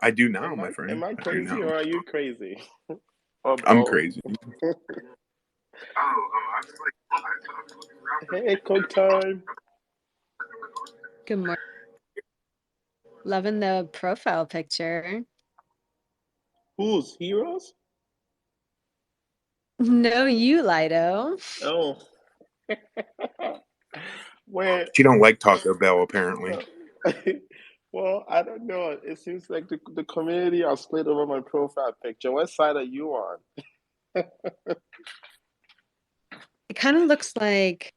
I do now, Am my I am friend. I I do crazy now. or are you crazy? Or I'm both? crazy. Hey, cook time. Good morning. Loving the profile picture. Who's heroes? No, you, Lido. Oh, wait. She don't like Taco Bell, apparently. Well, I don't know. It seems like the community are split over my profile picture. What side are you on? It kind of looks like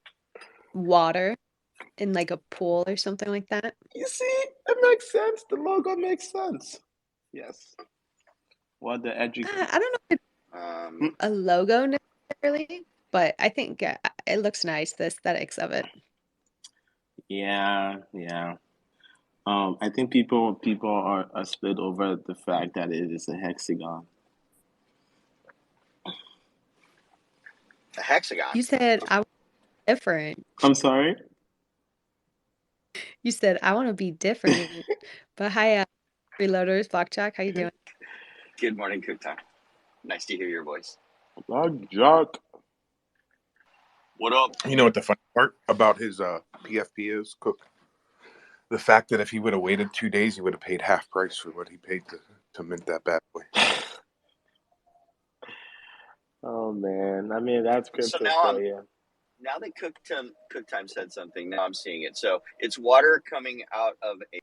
water in like a pool or something like that. You see, it makes sense. The logo makes sense. Yes. What the education? I don't know if it's a logo necessarily, but I think it looks nice, the aesthetics of it. Yeah, yeah. I think people are split over the fact that it is a hexagon. A hexagon. You said I want to be different. I'm sorry. You said I want to be different. But hi, Reloaders, Blockjack, how you doing? Good morning, Cook Time. Nice to hear your voice. Blackjack. What up? You know what the funny part about his PFP is, Cook? The fact that if he would have waited 2 days, he would have paid half price for what he paid to mint that bad boy. Oh man, I mean that's So crypto now for you. now that Cook Time said something, now I'm seeing it. So it's water coming out of a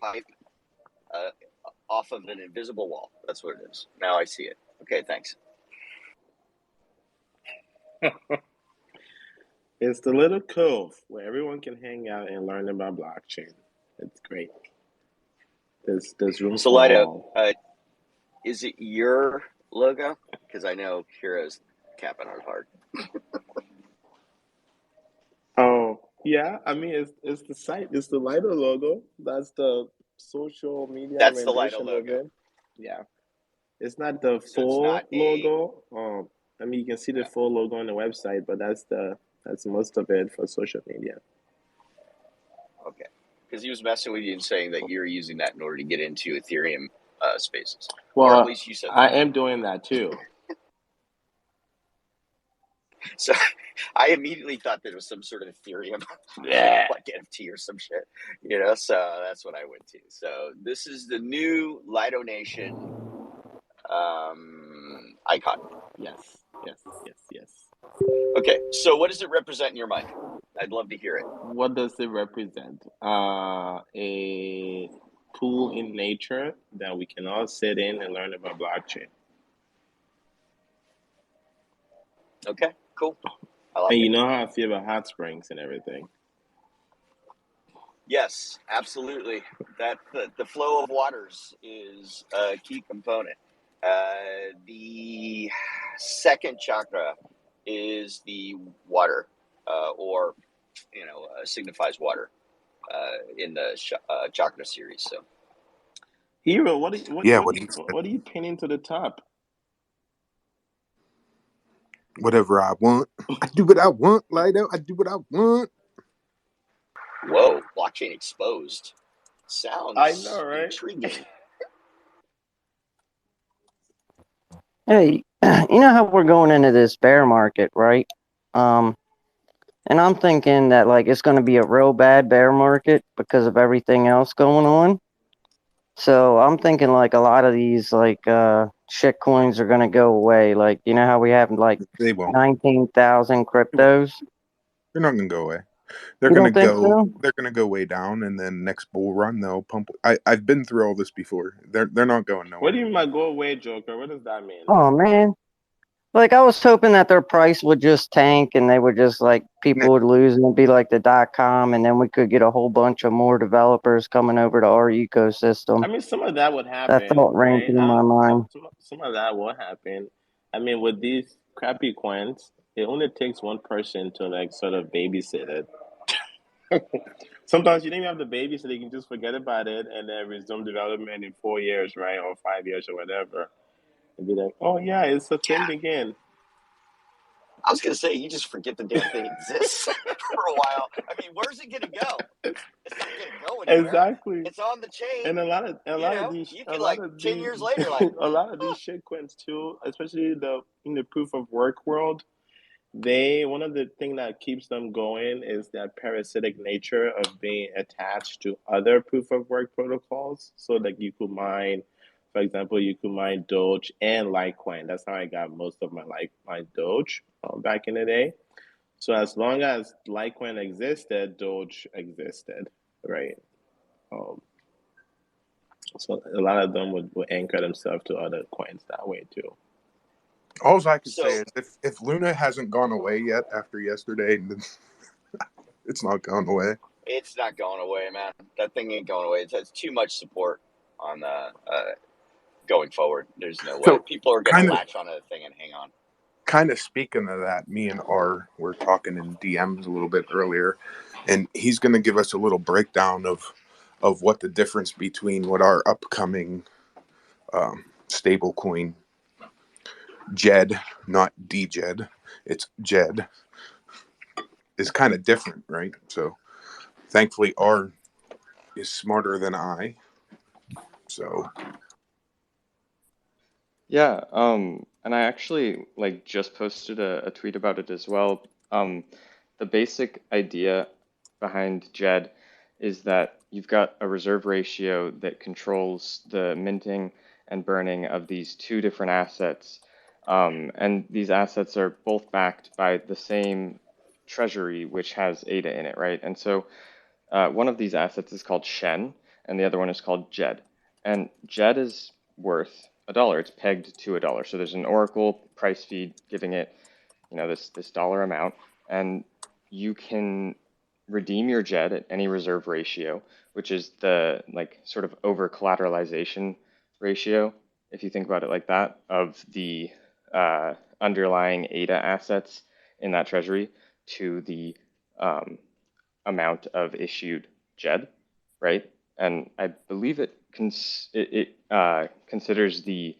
pipe off of an invisible wall. That's what it is. Now I see it. Okay, thanks. It's the little cove where everyone can hang out and learn about blockchain. It's great. There's room So for Lido, all. is it your logo? Because I know Kira's capping on hard. Oh yeah, I mean it's the site, it's the Lido logo. That's the social media That's the Lido rendition of logo. it. Yeah, it's not the So it's not full a logo. I mean you can see the full logo on the website, but that's most of it for social media. okay. Because he was messing with you and saying that you're using that in order to get into Ethereum spaces, or at Well, least you said I that. am doing that too. So I immediately thought that it was some sort of Ethereum, Yeah. like NFT or some shit, So that's what I went to. So this is the new Lido Nation icon. Yes, yes, yes, yes. Okay, so what does it represent in your mind? I'd love to hear it. What does it represent? A pool in nature that we can all sit in and learn about blockchain. Okay, cool. I like And it. you know how I feel about hot springs and everything. Yes, absolutely. That the flow of waters is a key component. The second chakra is the water, or signifies water in the chakra series. So Hero, Yeah, what are you pinning to the top? whatever I want. I do what I want, Lido. I do what I want. whoa, blockchain exposed. I know, Sounds right? intriguing. Hey, you know how we're going into this bear market, right? And I'm thinking that like it's going to be a real bad bear market because of everything else going on. So I'm thinking like a lot of these like shit coins are going to go away. Like you know how we have like They won't. 19,000 They won't. cryptos. They're not gonna go away. They're You gonna don't think go. so? They're gonna go way down, and then next bull run they'll pump. I've been through all this before. They're not going What do nowhere. you mean by go away, Joker? What does that mean? Oh man. Like I was hoping that their price would just tank and they would just like people would lose and it'd be like the .com and then we could get a whole bunch of more developers coming over to our ecosystem. I mean, some of that would That happen, thought ran right? through my mind. Some of that will happen. I mean, with these crappy coins, it only takes one person to like sort of babysit it. Sometimes you don't even have to babysit; you can just forget about it and then resume development in 4 years, right, or 5 years or whatever, and be like, "Oh yeah, it's a thing again." I was gonna say, you just forget the damn thing exists for a while. I mean, where's it gonna go? It's not gonna go anywhere. Exactly. It's on the chain. And a lot of these, you can like 10 years later, like a lot of these shitcoins too, especially in the proof of work world. One of the things that keeps them going is that parasitic nature of being attached to other proof of work protocols. So like you could mine, for example, you could mine Doge and Litecoin. That's how I got most of my Doge back in the day. So as long as Litecoin existed, Doge existed, right? So a lot of them would anchor themselves to other coins that way too. All I can say is if Luna hasn't gone away yet after yesterday, it's not gone away. It's not going away, man. That thing ain't going away. It has too much support on going forward. There's no way. People are going to latch onto the thing and hang on. Kind of speaking of that, me and R were talking in DMs a little bit earlier, and he's going to give us a little breakdown of what the difference between what our upcoming stable coin JED, not DJED, it's JED, is kind of different, right? So thankfully R is smarter than I. So yeah, and I actually just posted a tweet about it as well. The basic idea behind JED is that you've got a reserve ratio that controls the minting and burning of these two different assets. And these assets are both backed by the same treasury, which has ADA in it, right? And so one of these assets is called Shen, and the other one is called JED. And JED is worth $1. It's pegged to $1. So there's an Oracle price feed giving it, this dollar amount, and you can redeem your JED at any reserve ratio, which is the sort of over collateralization ratio, if you think about it like that, of the underlying ADA assets in that treasury to the amount of issued JED, right? And I believe it considers the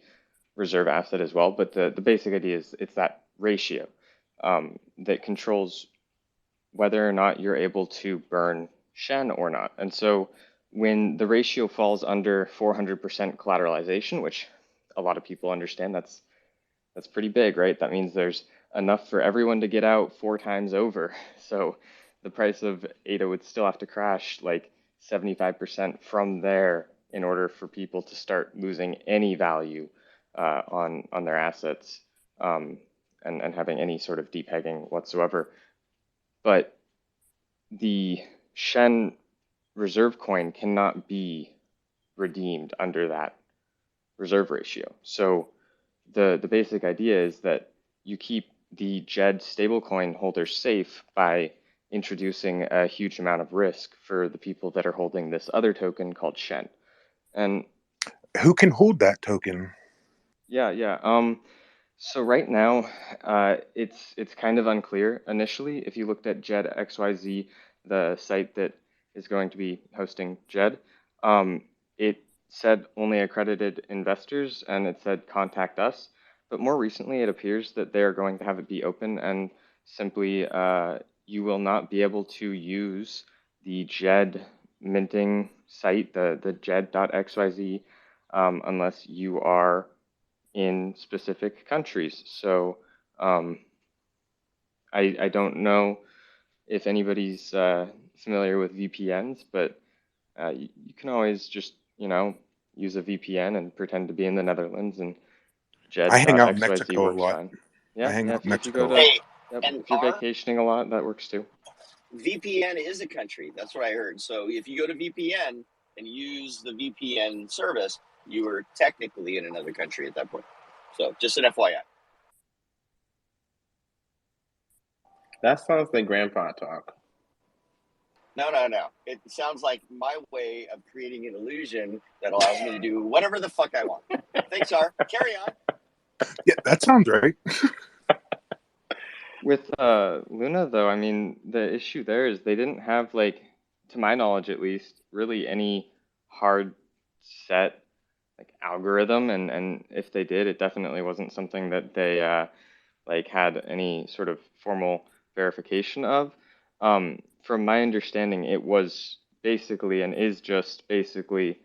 reserve asset as well, but the basic idea is it's that ratio that controls whether or not you're able to burn Shen or not. And so when the ratio falls under 400% collateralization, which a lot of people understand, that's pretty big, right? That means there's enough for everyone to get out 4 times over. So the price of ADA would still have to crash 75% from there in order for people to start losing any value on their assets and having any sort of depegging whatsoever. But the Shen reserve coin cannot be redeemed under that reserve ratio. So the basic idea is that you keep the JED stablecoin holders safe by introducing a huge amount of risk for the people that are holding this other token called Shen. And who can hold that token? Yeah. So right now, it's kind of unclear. Initially, if you looked at JED XYZ, the site that is going to be hosting JED, it said only accredited investors, and it said contact us. But more recently, it appears that they are going to have it be open, and simply you will not be able to use the JED minting site, the JED.xyz, unless you are in specific countries. So I don't know if anybody's familiar with VPNs, but you can always just, use a VPN and pretend to be in the Netherlands, and I hang out in JED.xyz Mexico works a lot. fine. Yeah, I hang out in if you Mexico. go to, if you're vacationing a lot, that works too. VPN is a country. That's what I heard. So if you go to VPN and use the VPN service, you are technically in another country at that point. So just an FYI. That sounds like grandpa talk. No. It sounds like my way of creating an illusion that allows me to do whatever the fuck I want. Thanks, R. Carry on. Yeah, that sounds right. With Luna, though, I mean, the issue there is they didn't have, to my knowledge at least, really any hard set algorithm, and if they did, it definitely wasn't something that they like had any sort of formal verification of. From my understanding, it was basically and is just basically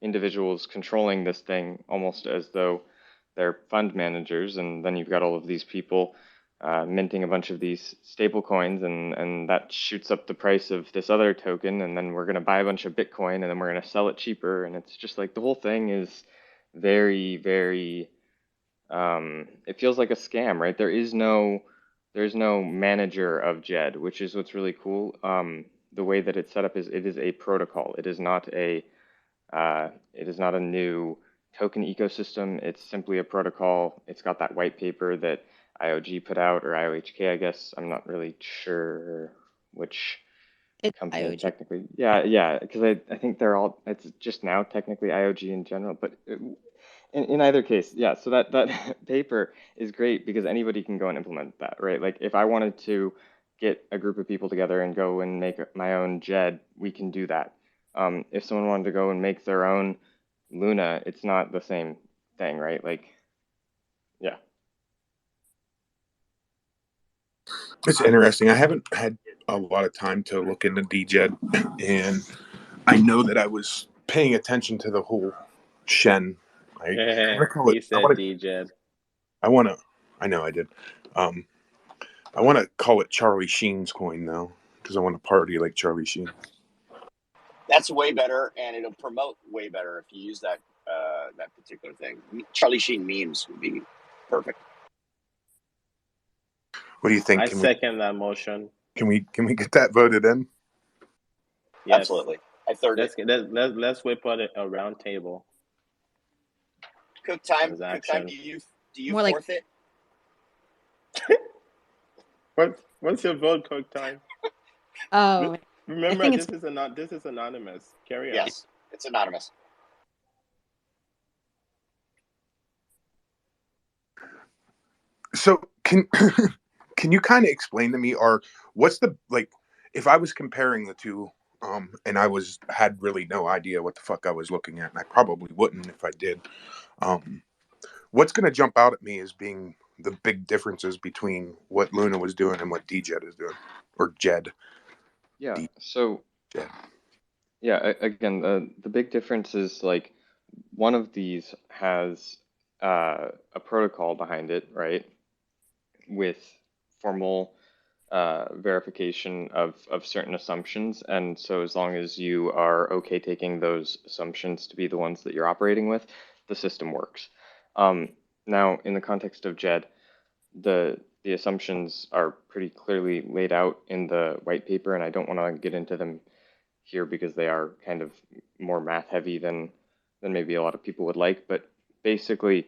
individuals controlling this thing almost as though they're fund managers, and then you've got all of these people minting a bunch of these stable coins, and that shoots up the price of this other token, and then we're going to buy a bunch of Bitcoin, and then we're going to sell it cheaper, and it's just like the whole thing is very, very, it feels like a scam, right? There's no manager of JED, which is what's really cool. The way that it's set up is it is a protocol. It is not a new token ecosystem. It's simply a protocol. It's got that white paper that IOG put out, or IOHK, I guess. I'm not really sure which It's company IOG. technically. Yeah, because I think they're all, it's just now technically IOG in general, but in either case, yeah, so that paper is great because anybody can go and implement that, right? Like if I wanted to get a group of people together and go and make my own JED, we can do that. If someone wanted to go and make their own Luna, it's not the same thing, right? Like, yeah. It's interesting. I haven't had a lot of time to look into DJED, and I know that I was paying attention to the whole Shen. He said DJED. I know I did. I want to call it Charlie Sheen's coin though, because I want to party like Charlie Sheen. That's way better, and it'll promote way better if you use that that particular thing. Charlie Sheen memes would be perfect. What do you think? I second that motion. Can we get that voted in? Yes. Absolutely. I third it. Let's whip out a round table. Cook time. Do you More fourth it? What's your vote, Cook time? Oh, remember this is anonymous. Carry on. Yes, it's anonymous. So can you kind of explain to me, or what's the, like, if I was comparing the two, and I had really no idea what the fuck I was looking at, and I probably wouldn't if I did, what's going to jump out at me as being the big differences between what Luna was doing and what DJED is doing, or JED? Yeah. So JED. Yeah. Again, the big difference is like one of these has a protocol behind it, right? With formal verification of certain assumptions. And so as long as you are okay taking those assumptions to be the ones that you're operating with, the system works. Now, in the context of JED, the assumptions are pretty clearly laid out in the white paper, and I don't want to get into them here because they are kind of more math heavy than maybe a lot of people would like. But basically,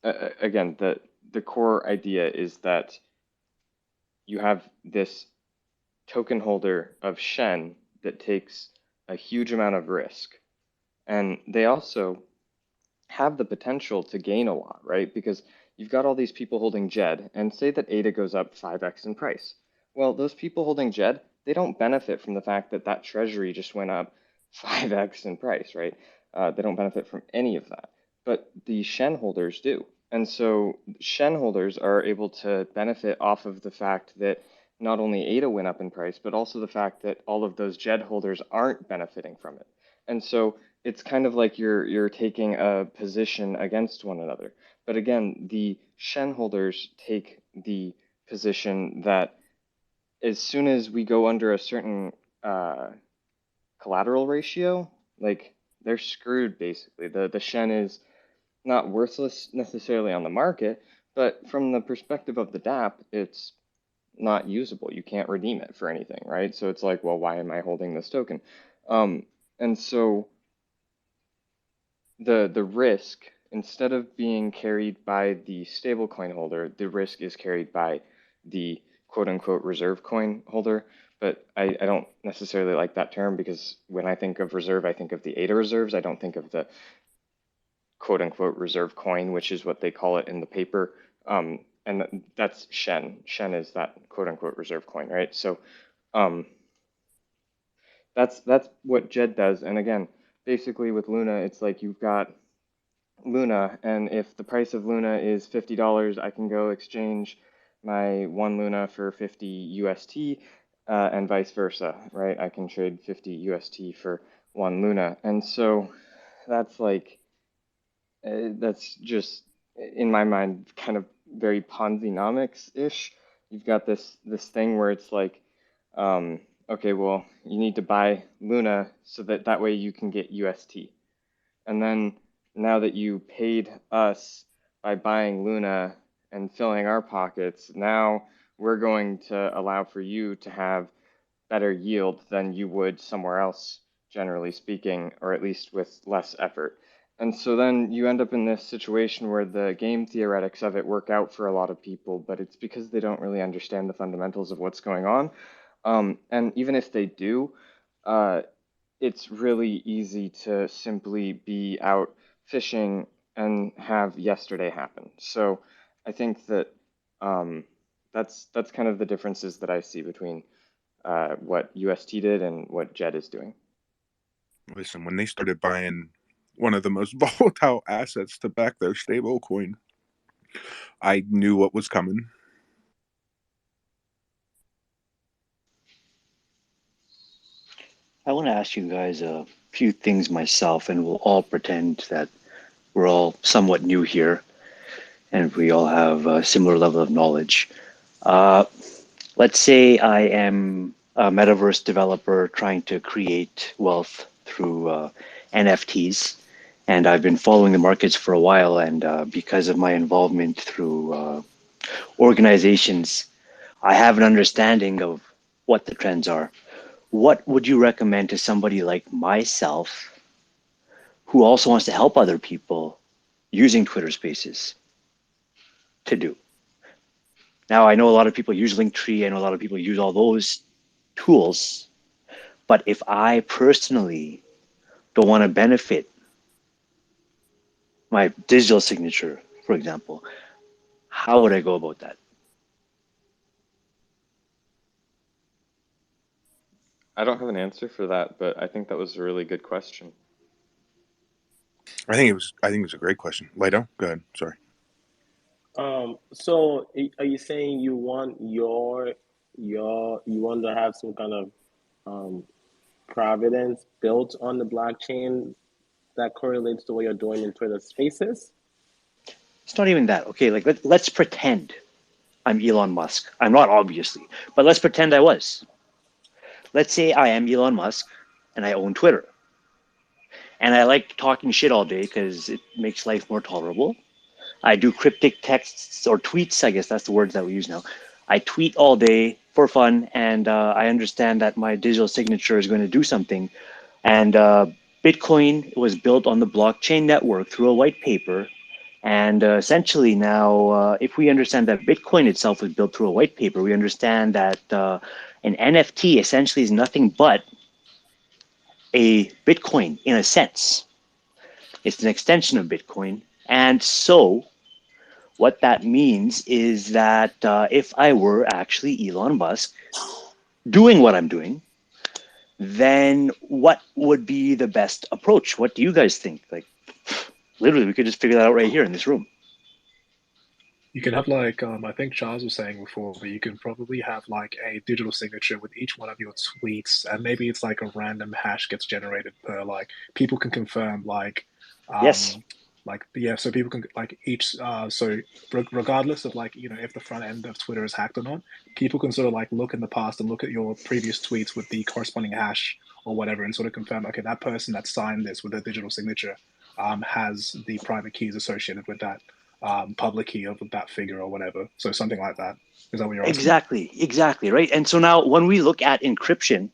again, the core idea is that you have this token holder of Shen that takes a huge amount of risk. And they also have the potential to gain a lot, right? Because you've got all these people holding JED, and say that ADA goes up 5x in price. Well, those people holding JED, they don't benefit from the fact that that treasury just went up 5x in price, right? They don't benefit from any of that. But the Shen holders do. And so Shen holders are able to benefit off of the fact that not only ADA went up in price, but also the fact that all of those JED holders aren't benefiting from it. And so it's kind of like you're taking a position against one another. But again, the Shen holders take the position that as soon as we go under a certain collateral ratio, like they're screwed basically. The Shen is not worthless necessarily on the market, but from the perspective of the DApp, it's not usable. You can't redeem it for anything, right? So it's like, well, why am I holding this token? And so the risk, instead of being carried by the stablecoin holder, the risk is carried by the quote unquote reserve coin holder. But I don't necessarily like that term because when I think of reserve, I think of the ADA reserves. I don't think of the quote unquote reserve coin, which is what they call it in the paper. And that's Shen. Shen is that quote unquote reserve coin, right? So that's what JED does. And again, basically with Luna, it's like you've got Luna, and if the price of Luna is $50, I can go exchange my one Luna for 50 UST, and vice versa, right? I can trade 50 UST for one Luna, and so that's like that's just in my mind kind of very Ponzi-nomics-ish. You've got this thing where it's like, okay, well, you need to buy Luna so that way you can get UST. And then now that you paid us by buying Luna and filling our pockets, now we're going to allow for you to have better yield than you would somewhere else, generally speaking, or at least with less effort. And so then you end up in this situation where the game theoretics of it work out for a lot of people, but it's because they don't really understand the fundamentals of what's going on. And even if they do, it's really easy to simply be out fishing and have yesterday happen. So I think that that's kind of the differences that I see between what UST did and what DJED is doing. Listen, when they started buying one of the most volatile assets to back their stable coin, I knew what was coming. I want to ask you guys a few things myself, and we'll all pretend that we're all somewhat new here and we all have a similar level of knowledge. Let's say I am a metaverse developer trying to create wealth through NFTs, and I've been following the markets for a while, and because of my involvement through organizations, I have an understanding of what the trends are. What would you recommend to somebody like myself who also wants to help other people using Twitter Spaces to do? Now, I know a lot of people use Linktree, I know a lot of people use all those tools, but if I personally don't want to benefit my digital signature, for example, how would I go about that? I don't have an answer for that, but I think that was a really good question. I think it was a great question. Lido, go ahead. Sorry. So are you saying you want you want to have some kind of providence built on the blockchain that correlates to what you're doing in Twitter Spaces? It's not even that. Okay, like let's pretend I'm Elon Musk. I'm not, obviously, but let's pretend I was. Let's say I am Elon Musk and I own Twitter. And I like talking shit all day because it makes life more tolerable. I do cryptic texts or tweets, I guess that's the words that we use now. I tweet all day for fun, and I understand that my digital signature is going to do something. And Bitcoin was built on the blockchain network through a white paper. And essentially now, if we understand that Bitcoin itself was built through a white paper, we understand that an NFT essentially is nothing but a Bitcoin in a sense. It's an extension of Bitcoin. And so what that means is that if I were actually Elon Musk doing what I'm doing, then what would be the best approach? What do you guys think? Like, literally, we could just figure that out right here in this room. You can have like, I think Charles was saying before, but you can probably have like a digital signature with each one of your tweets, and maybe it's like a random hash gets generated per, like, people can confirm, like, Yes. like, yeah, so people can like each, so regardless of, like, you know, if the front end of Twitter is hacked or not, people can sort of like look in the past and look at your previous tweets with the corresponding hash or whatever and sort of confirm, okay, that person that signed this with a digital signature has the private keys associated with that public key of that figure or whatever. So something like that. Is that what you're asking? Exactly, right? And so now when we look at encryption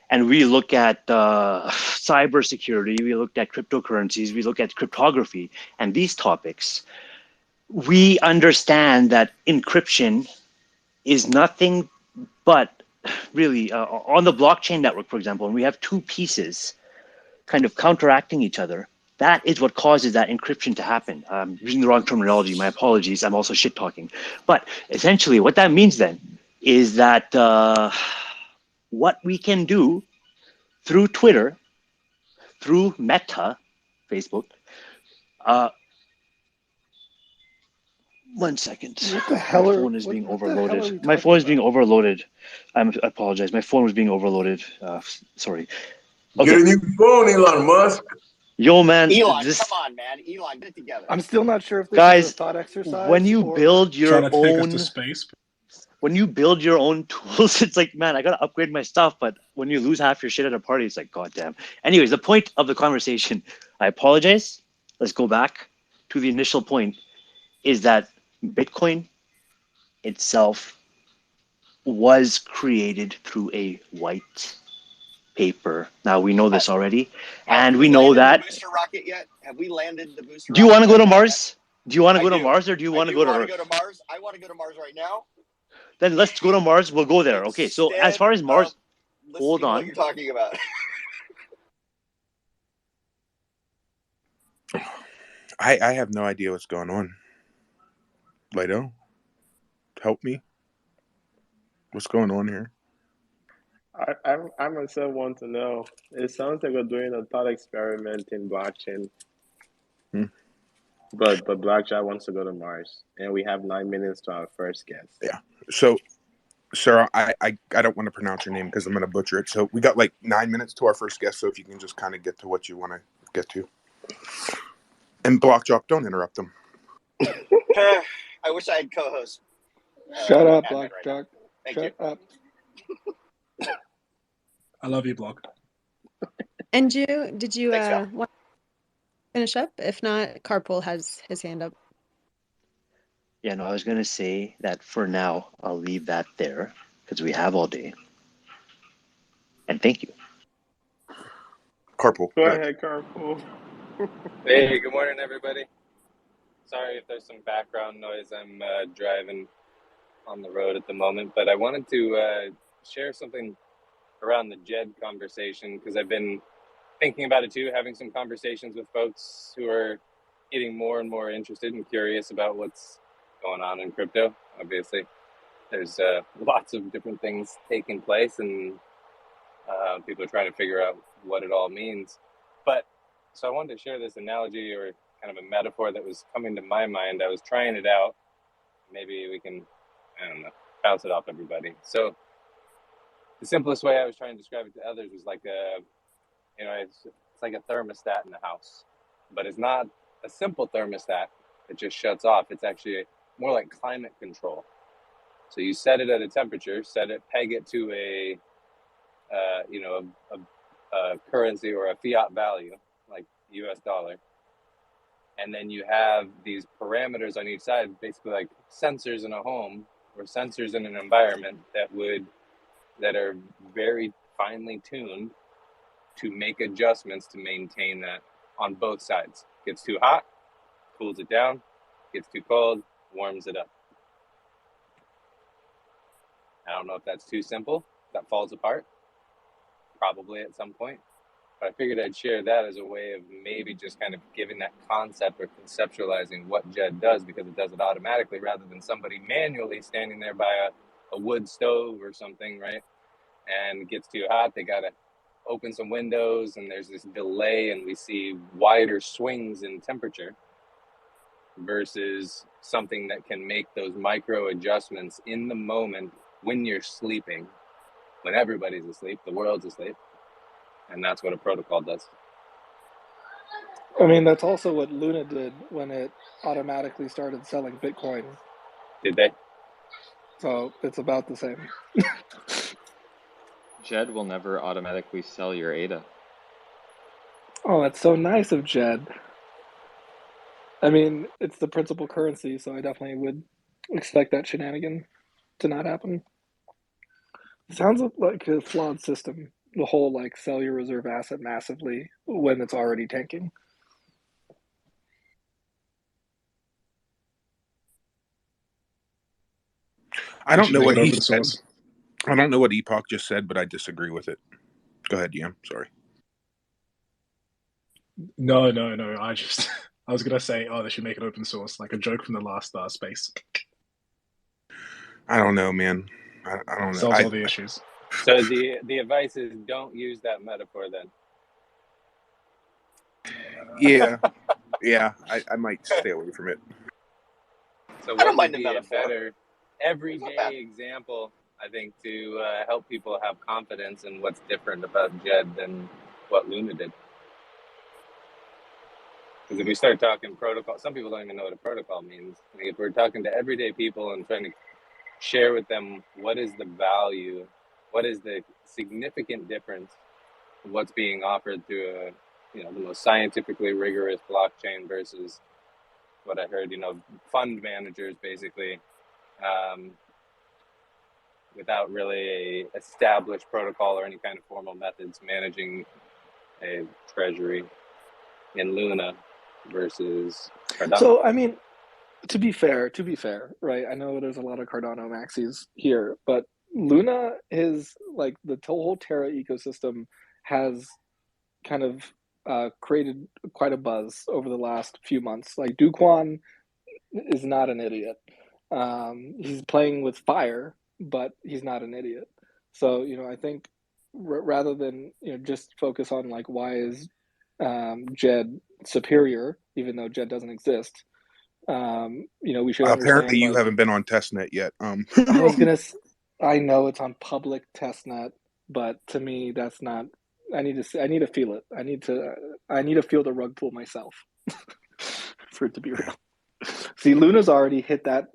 and we look at cybersecurity, we look at cryptocurrencies, we look at cryptography and these topics, we understand that encryption is nothing but really on the blockchain network, for example, and we have two pieces kind of counteracting each other. That is what causes that encryption to happen. I'm using the wrong terminology. My apologies. I'm also shit talking. But essentially what that means then is that what we can do through Twitter, through Meta, Facebook, 1 second. What the hell My are phone is what, being what the hell are we overloaded. My talking phone is about? being overloaded. I apologize. My phone was being overloaded. Sorry. Get Okay. a new phone, Elon Musk. Yo, man. Elon, This come on, man. Elon, get it together. I'm still not sure if this is a guys, thought exercise when you or build your trying to take us to own, space. when you build your own tools, it's like, man, I gotta upgrade my stuff. But when you lose half your shit at a party, it's like, goddamn. Anyways, the point of the conversation, I apologize. Let's go back to the initial point, is that Bitcoin itself was created through a white paper. Now we know this already, and we know that. The booster rocket yet? Have we landed the booster? Do you want to go to rocket Mars? Do you want to I go to do. Mars, or do you want to go to Earth? I want to go to Mars. I want to go to Mars right now. Then let's go to Mars. We'll go there. Okay. So as far as Mars, hold What on. you're talking about? I have no idea what's going on. Lido, help me. What's going on here? I myself want to know. It sounds like we're doing a thought experiment in blockchain. But Blackjack wants to go to Mars, and we have 9 minutes to our first guest. Yeah. So, Sarah, I don't want to pronounce your name because I'm going to butcher it. So we got like 9 minutes to our first guest. So if you can just kind of get to what you want to get to. And Blockjock, don't interrupt them. I wish I had co-host. Shut up, Admin right Blockjock. Thank Shut you. up. I love you, Block. And did you Thanks, Val. want to finish up? If not, Carpool has his hand up. Yeah, no, I was gonna say that for now I'll leave that there because we have all day. And thank you. Carpool. Go ahead, Carpool. Hey, good morning, everybody. Sorry if there's some background noise. I'm driving on the road at the moment, but I wanted to share something around the DJED conversation because I've been thinking about it too, having some conversations with folks who are getting more and more interested and curious about what's going on in crypto. Obviously, there's lots of different things taking place, and people are trying to figure out what it all means. But so I wanted to share this analogy or kind of a metaphor that was coming to my mind. I was trying it out. Maybe we can, I don't know, bounce it off everybody. So the simplest way I was trying to describe it to others was like it's like a thermostat in the house, but it's not a simple thermostat that just shuts off. It's actually more like climate control. So you set it at a temperature, peg it to a currency or a fiat value like US dollar. And then you have these parameters on each side, basically like sensors in a home or sensors in an environment that are very finely tuned to make adjustments to maintain that on both sides. Gets too hot, cools it down. Gets too cold, warms it up. I don't know if that's too simple. That falls apart. Probably at some point. But I figured I'd share that as a way of maybe just kind of giving that concept or conceptualizing what DJED does, because it does it automatically rather than somebody manually standing there by a wood stove or something, right? And it gets too hot, they got to open some windows and there's this delay and we see wider swings in temperature versus something that can make those micro adjustments in the moment when you're sleeping, when everybody's asleep, the world's asleep. And that's what a protocol does. I mean, that's also what Luna did when it automatically started selling Bitcoin. Did they? So it's about the same. DJED will never automatically sell your ADA. Oh, that's so nice of DJED. I mean, it's the principal currency, so I definitely would expect that shenanigan to not happen. It sounds like a flawed system. The whole like sell your reserve asset massively when it's already tanking. I don't know what he said. Source. I don't know what Epoch just said, but I disagree with it. Go ahead, DM. Sorry. No. I was gonna say, they should make it open source, like a joke from the last space. I don't know, man. I don't know. Solves all the issues. So the advice is don't use that metaphor then. Yeah. Yeah, I might stay away from it. So I what don't mind would the be a metaphor. better It's not bad. everyday example, I think, to help people have confidence in what's different about JED than what Luna did? Because if we start talking protocol, some people don't even know what a protocol means. I mean, if we're talking to everyday people and trying to share with them what is the value, what is the significant difference of what's being offered through a, the most scientifically rigorous blockchain versus what I heard, fund managers basically, without really a established protocol or any kind of formal methods managing a treasury in Luna versus Cardano. So, I mean, to be fair, right? I know there's a lot of Cardano maxis here, but Luna is like the whole Terra ecosystem has kind of created quite a buzz over the last few months. Like Duquan is not an idiot. He's playing with fire, but he's not an idiot. So, I think rather than just focus on like why is JED superior, even though JED doesn't exist. We should Apparently, understand. you Like, haven't been on testnet yet. I know it's on public testnet, but to me, that's not. I need to feel it. I need to feel the rug pull myself for it to be real. See, Luna's already hit that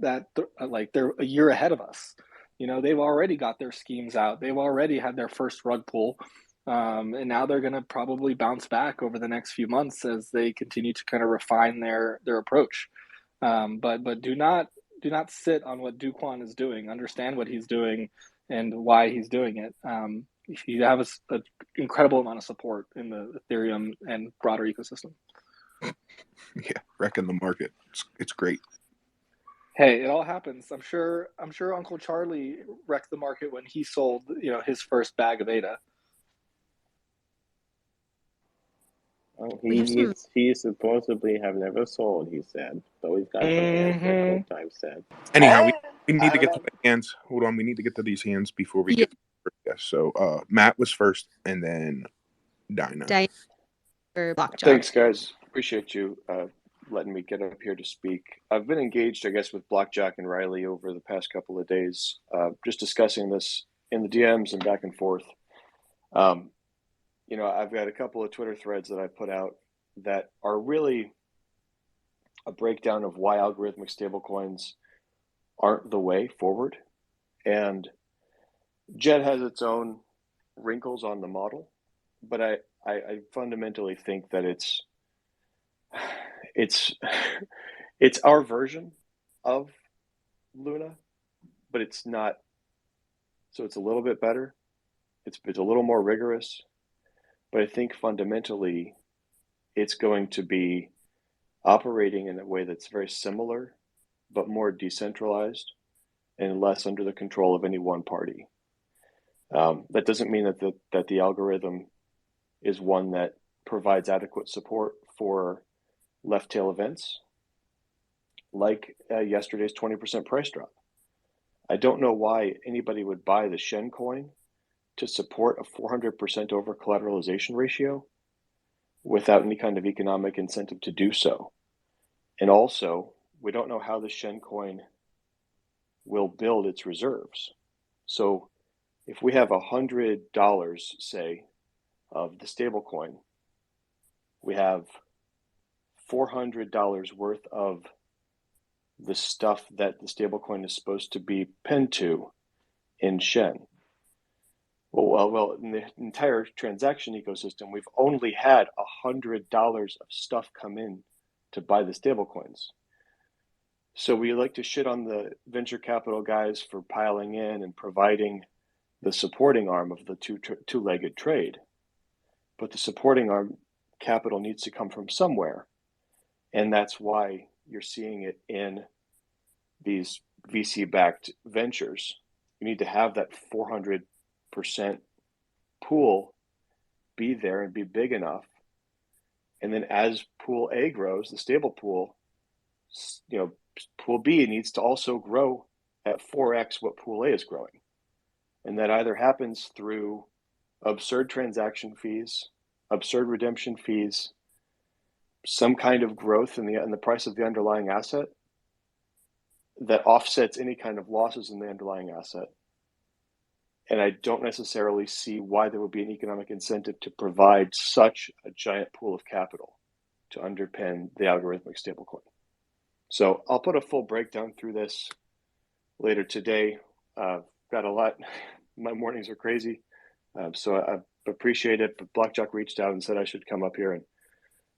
like they're a year ahead of us. They've already got their schemes out. They've already had their first rug pull. And now they're going to probably bounce back over the next few months as they continue to kind of refine their approach. But do not sit on what Duquan is doing. Understand what he's doing and why he's doing it. You have an incredible amount of support in the Ethereum and broader ecosystem. Yeah, wrecking the market. It's great. Hey, it all happens. I'm sure Uncle Charlie wrecked the market when he sold, his first bag of ADA. Oh, he supposedly have never sold, he said, but we've got some answers, both times said. Anyhow, we need I to don't get know. to the hands. Hold on, we need to get to these hands before we Yeah. get to the first guest. So Matt was first, and then Dinah. For Blockjob. Thanks, guys. Appreciate you letting me get up here to speak. I've been engaged, I guess, with Blockjack and Riley over the past couple of days, just discussing this in the DMs and back and forth. I've got a couple of Twitter threads that I put out that are really a breakdown of why algorithmic stablecoins aren't the way forward. And JED has its own wrinkles on the model, but I fundamentally think that it's our version of Luna, but it's not. So it's a little bit better. It's a little more rigorous, but I think fundamentally it's going to be operating in a way that's very similar, but more decentralized and less under the control of any one party. That doesn't mean that the algorithm is one that provides adequate support for left tail events like yesterday's 20% price drop. I don't know why anybody would buy the Shen coin to support a 400% over collateralization ratio without any kind of economic incentive to do so. And also, we don't know how the Shen coin will build its reserves. So if we have $100, say, of the stable coin, we have $400 worth of the stuff that the stablecoin is supposed to be pinned to in Shen. Well, in the entire transaction ecosystem, we've only had $100 of stuff come in to buy the stablecoins. So we like to shit on the venture capital guys for piling in and providing the supporting arm of the two-legged trade. But the supporting arm capital needs to come from somewhere. And that's why you're seeing it in these VC-backed ventures. You need to have that 400% pool be there and be big enough. And then as pool A grows, the stable pool, pool B needs to also grow at 4x what pool A is growing. And that either happens through absurd transaction fees, absurd redemption fees, some kind of growth in the price of the underlying asset that offsets any kind of losses in the underlying asset. And I don't necessarily see why there would be an economic incentive to provide such a giant pool of capital to underpin the algorithmic stablecoin. So I'll put a full breakdown through this later today. Got a lot. My mornings are crazy. So I appreciate it. But Blackjack reached out and said I should come up here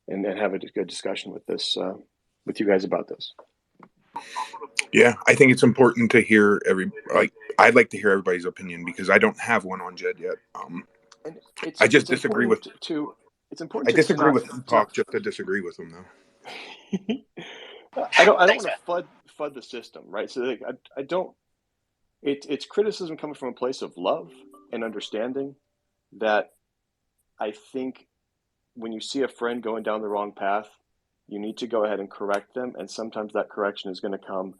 and have a good discussion with you guys about this. Yeah, I think it's important to hear I'd like to hear everybody's opinion because I don't have one on JED yet. I just disagree with it's important. I disagree with Tupac just to disagree with him though. I don't want to FUD the system, right? So I don't. It's criticism coming from a place of love and understanding that I think when you see a friend going down the wrong path, you need to go ahead and correct them. And sometimes that correction is going to come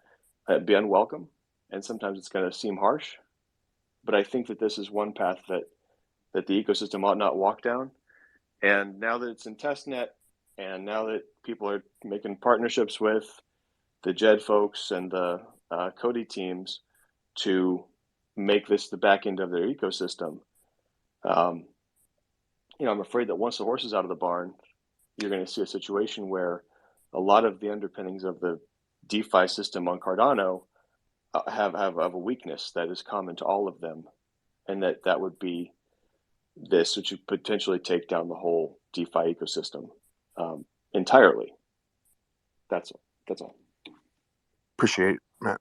be unwelcome, and sometimes it's going to seem harsh. But I think that this is one path that the ecosystem ought not walk down. And now that it's in testnet, and now that people are making partnerships with the JED folks and the Cody teams to make this the back end of their ecosystem, I'm afraid that once the horse is out of the barn, you're going to see a situation where a lot of the underpinnings of the DeFi system on Cardano have a weakness that is common to all of them, and that would be this, which would potentially take down the whole DeFi ecosystem entirely. That's all. Appreciate it, Matt.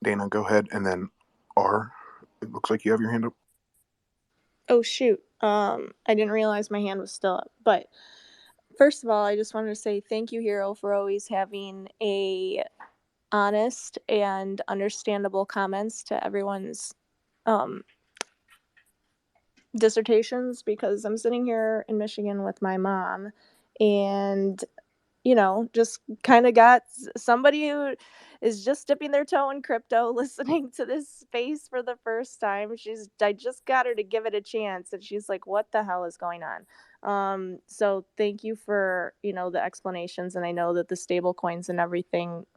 Dana, go ahead, and then R. It looks like you have your hand up. Oh shoot! I didn't realize my hand was still up. But first of all, I just wanted to say thank you, Hero, for always having a honest and understandable comments to everyone's dissertations, because I'm sitting here in Michigan with my mom and just kind of got somebody who is just dipping their toe in crypto listening to this space for the first time. I just got her to give it a chance, and she's like, what the hell is going on? So thank you for the explanations, and I know that the stable coins and everything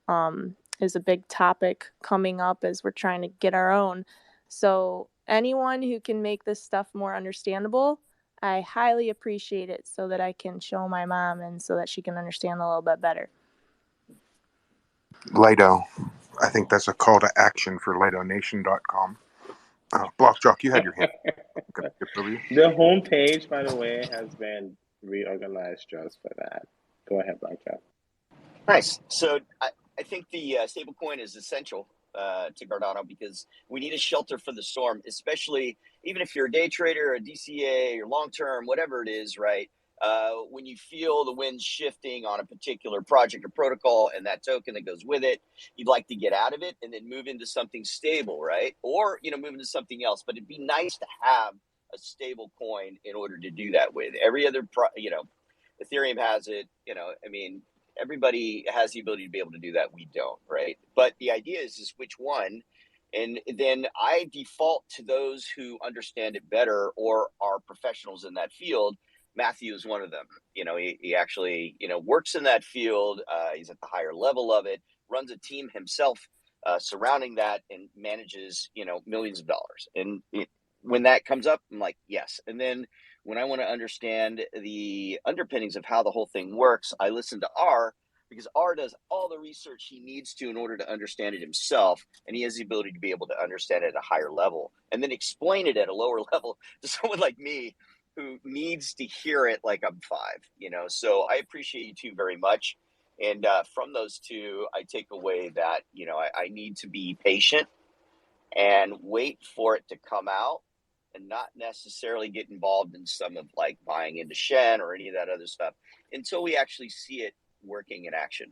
is a big topic coming up as we're trying to get our own. So anyone who can make this stuff more understandable, I highly appreciate it, so that I can show my mom and so that she can understand a little bit better. Lido, I think that's a call to action for LidoNation.com. Blockjock, you had your hand. The homepage, by the way, has been reorganized just for that. Go ahead, Blockjock. Nice. So I think the stablecoin is essential to Cardano because we need a shelter for the storm, especially even if you're a day trader, a DCA, or long-term, whatever it is, right? When you feel the wind shifting on a particular project or protocol and that token that goes with it, you'd like to get out of it and then move into something stable, right? Or, move into something else. But it'd be nice to have a stable coin in order to do that with. Every other, Ethereum has it, everybody has the ability to be able to do that. We don't, right? But the idea is which one, and then I default to those who understand it better or are professionals in that field. Matthew is one of them. He actually, works in that field. He's at the higher level of it, runs a team himself surrounding that, and manages, millions of dollars. And when that comes up, I'm like, yes. And then when I want to understand the underpinnings of how the whole thing works, I listen to R, because R does all the research he needs to in order to understand it himself. And he has the ability to be able to understand it at a higher level and then explain it at a lower level to someone like me who needs to hear it like I'm 5, So I appreciate you two very much. And from those two, I take away that, I need to be patient and wait for it to come out, and not necessarily get involved in some of like buying into Shen or any of that other stuff until we actually see it working in action.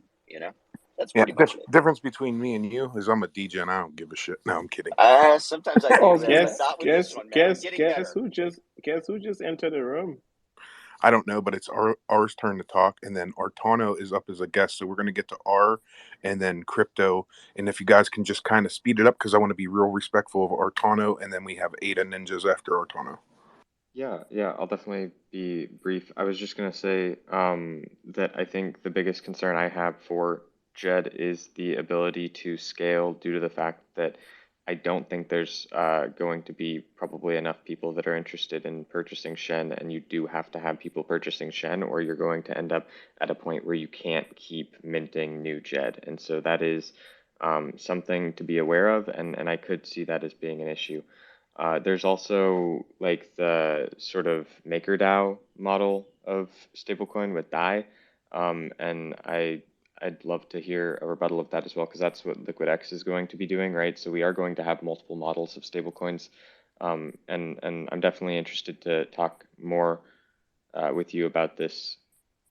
That's pretty much it. Difference between me and you is I'm a DJ and I don't give a shit. No, I'm kidding. Sometimes I do. Guess who just entered the room? I don't know, but it's R's turn to talk, and then Artano is up as a guest, so we're going to get to R and then Crypto. And if you guys can just kind of speed it up, because I want to be real respectful of Artano, and then we have ADA Ninjaz after Artano. Yeah, I'll definitely be brief. I was just gonna say that I think the biggest concern I have for JED is the ability to scale due to the fact that I don't think there's going to be probably enough people that are interested in purchasing Shen, and you do have to have people purchasing Shen, or you're going to end up at a point where you can't keep minting new JED. And so that is something to be aware of, and I could see that as being an issue. There's also like the sort of MakerDAO model of stablecoin with DAI, and I'd love to hear a rebuttal of that as well, because that's what LiquidX is going to be doing, right? So we are going to have multiple models of stablecoins, and I'm definitely interested to talk more with you about this,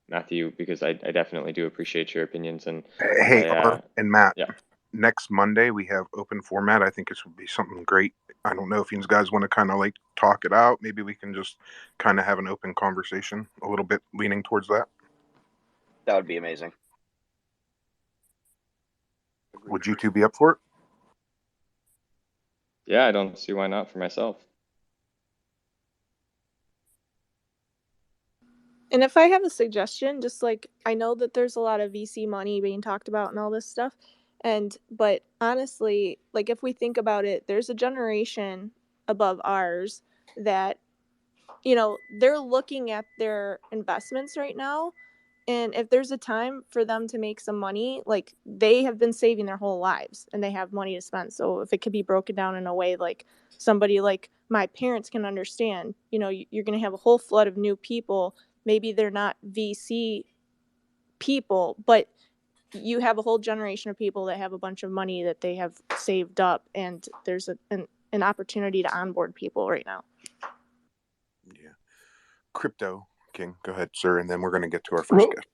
Matthew, because I definitely do appreciate your opinions, and Hey, R and Matt. yeah. Next Monday we have open format. I think this would be something great. I don't know if you guys want to kind of like talk it out. Maybe we can just kind of have an open conversation, a little bit leaning towards that. That would be amazing. Would you two be up for it? Yeah, I don't see why not for myself. And if I have a suggestion, just like I know that there's a lot of VC money being talked about and all this stuff, but honestly, like if we think about it, there's a generation above ours that, you know, they're looking at their investments right now, and if there's a time for them to make some money, like they have been saving their whole lives and they have money to spend. So if it could be broken down in a way like somebody like my parents can understand, you know, you're going to have a whole flood of new people. Maybe they're not VC people, but you have a whole generation of people that have a bunch of money that they have saved up, and there's an opportunity to onboard people right now. Yeah. Crypto King, go ahead, sir, and then we're going to get to our first guest.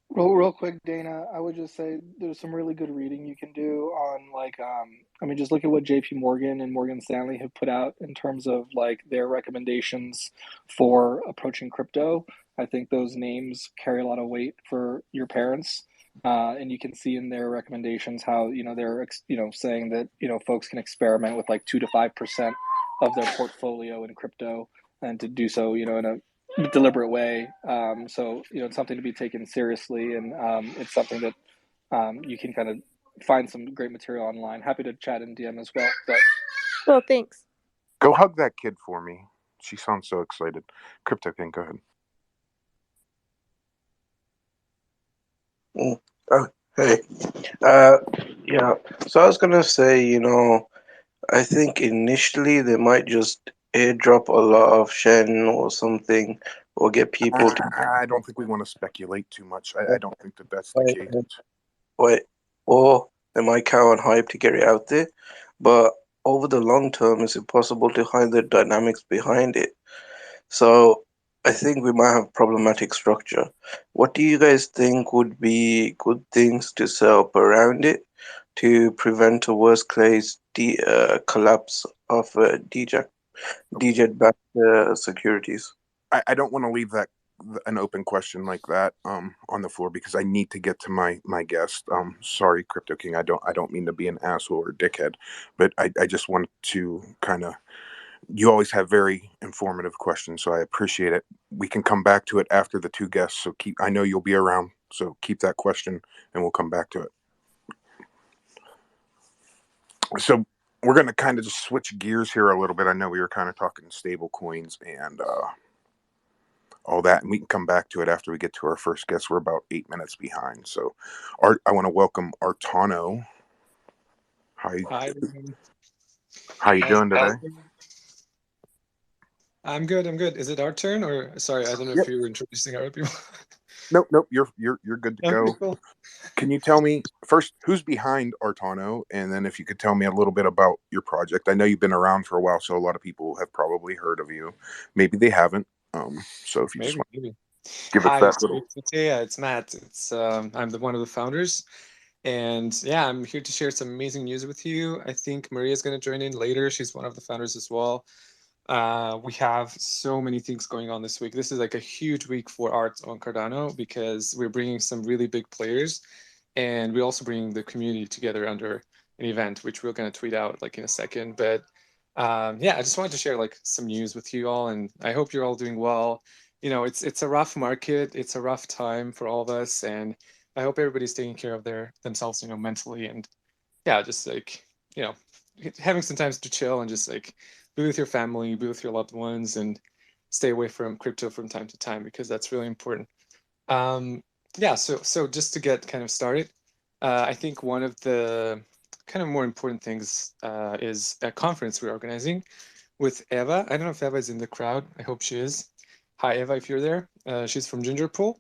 Real quick, Dana, I would just say there's some really good reading you can do on like, I mean, just look at what JP Morgan and Morgan Stanley have put out in terms of like their recommendations for approaching crypto. I think those names carry a lot of weight for your parents. And you can see in their recommendations how, you know, they're, you know, saying that, you know, folks can experiment with like 2 to 5% of their portfolio in crypto, and to do so, you know, in a deliberate way. So, you know, it's something to be taken seriously, and it's something that you can kind of find some great material online. Happy to chat in DM as well. But well, thanks. Go hug that kid for me. She sounds so excited. Crypto King, go ahead. Oh, hey. Yeah. So I was gonna say, you know, I think initially they might just airdrop a lot of Shen or something, or get people to. I don't think we want to speculate too much. I don't think that that's the case. Wait, or they might count on hype to get it out there, but over the long term, it's impossible to hide the dynamics behind it. So I think we might have problematic structure. What do you guys think would be good things to set up around it to prevent a worst case collapse of DJED-backed securities? I don't want to leave that an open question like that on the floor, because I need to get to my guest. Sorry, Crypto King. I don't mean to be an asshole or dickhead, but I just want to kind of. You always have very informative questions, so I appreciate it. We can come back to it after the two guests. So I know you'll be around, so keep that question, and we'll come back to it. So we're going to kind of just switch gears here a little bit. I know we were kind of talking stable coins and all that, and we can come back to it after we get to our first guest. We're about 8 minutes behind. So I want to welcome Artano. Hi. How you doing today? I'm good. Is it our turn, or sorry, I don't know if you were introducing other people. Nope. You're good to go. Cool. Can you tell me first who's behind Artano, and then if you could tell me a little bit about your project? I know you've been around for a while, so a lot of people have probably heard of you. Maybe they haven't. So if you just want to give us that little. It's Matt. I'm one of the founders, and yeah, I'm here to share some amazing news with you. I think Maria's going to join in later. She's one of the founders as well. We have so many things going on this week. This is like a huge week for art on Cardano, because we're bringing some really big players, and we're also bringing the community together under an event, which we're going to tweet out like in a second. But Yeah, I just wanted to share like some news with you all, and I hope you're all doing well. You know, it's a rough market, it's a rough time for all of us, and I hope everybody's taking care of themselves, you know, mentally, and yeah, just like, you know, having some time to chill and just like be with your family, be with your loved ones, and stay away from crypto from time to time because that's really important. Um, yeah, so just to get kind of started, I think one of the kind of more important things is a conference we're organizing with Eva. I don't know if Eva is in the crowd. I hope she is. Hi, Eva, if you're there. She's from Gingerpool,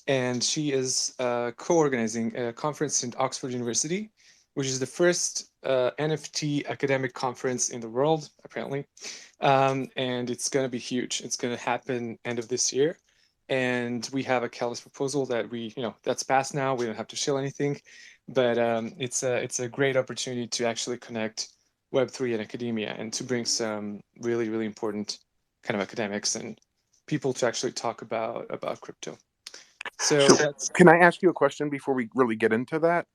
and she is co-organizing a conference in Oxford University, which is the first NFT academic conference in the world, apparently. And it's going to be huge. It's going to happen end of this year. And we have a Catalyst proposal that that's passed now. We don't have to show anything, but it's a great opportunity to actually connect Web3 and academia and to bring some really, really important kind of academics and people to actually talk about crypto. So can I ask you a question before we really get into that?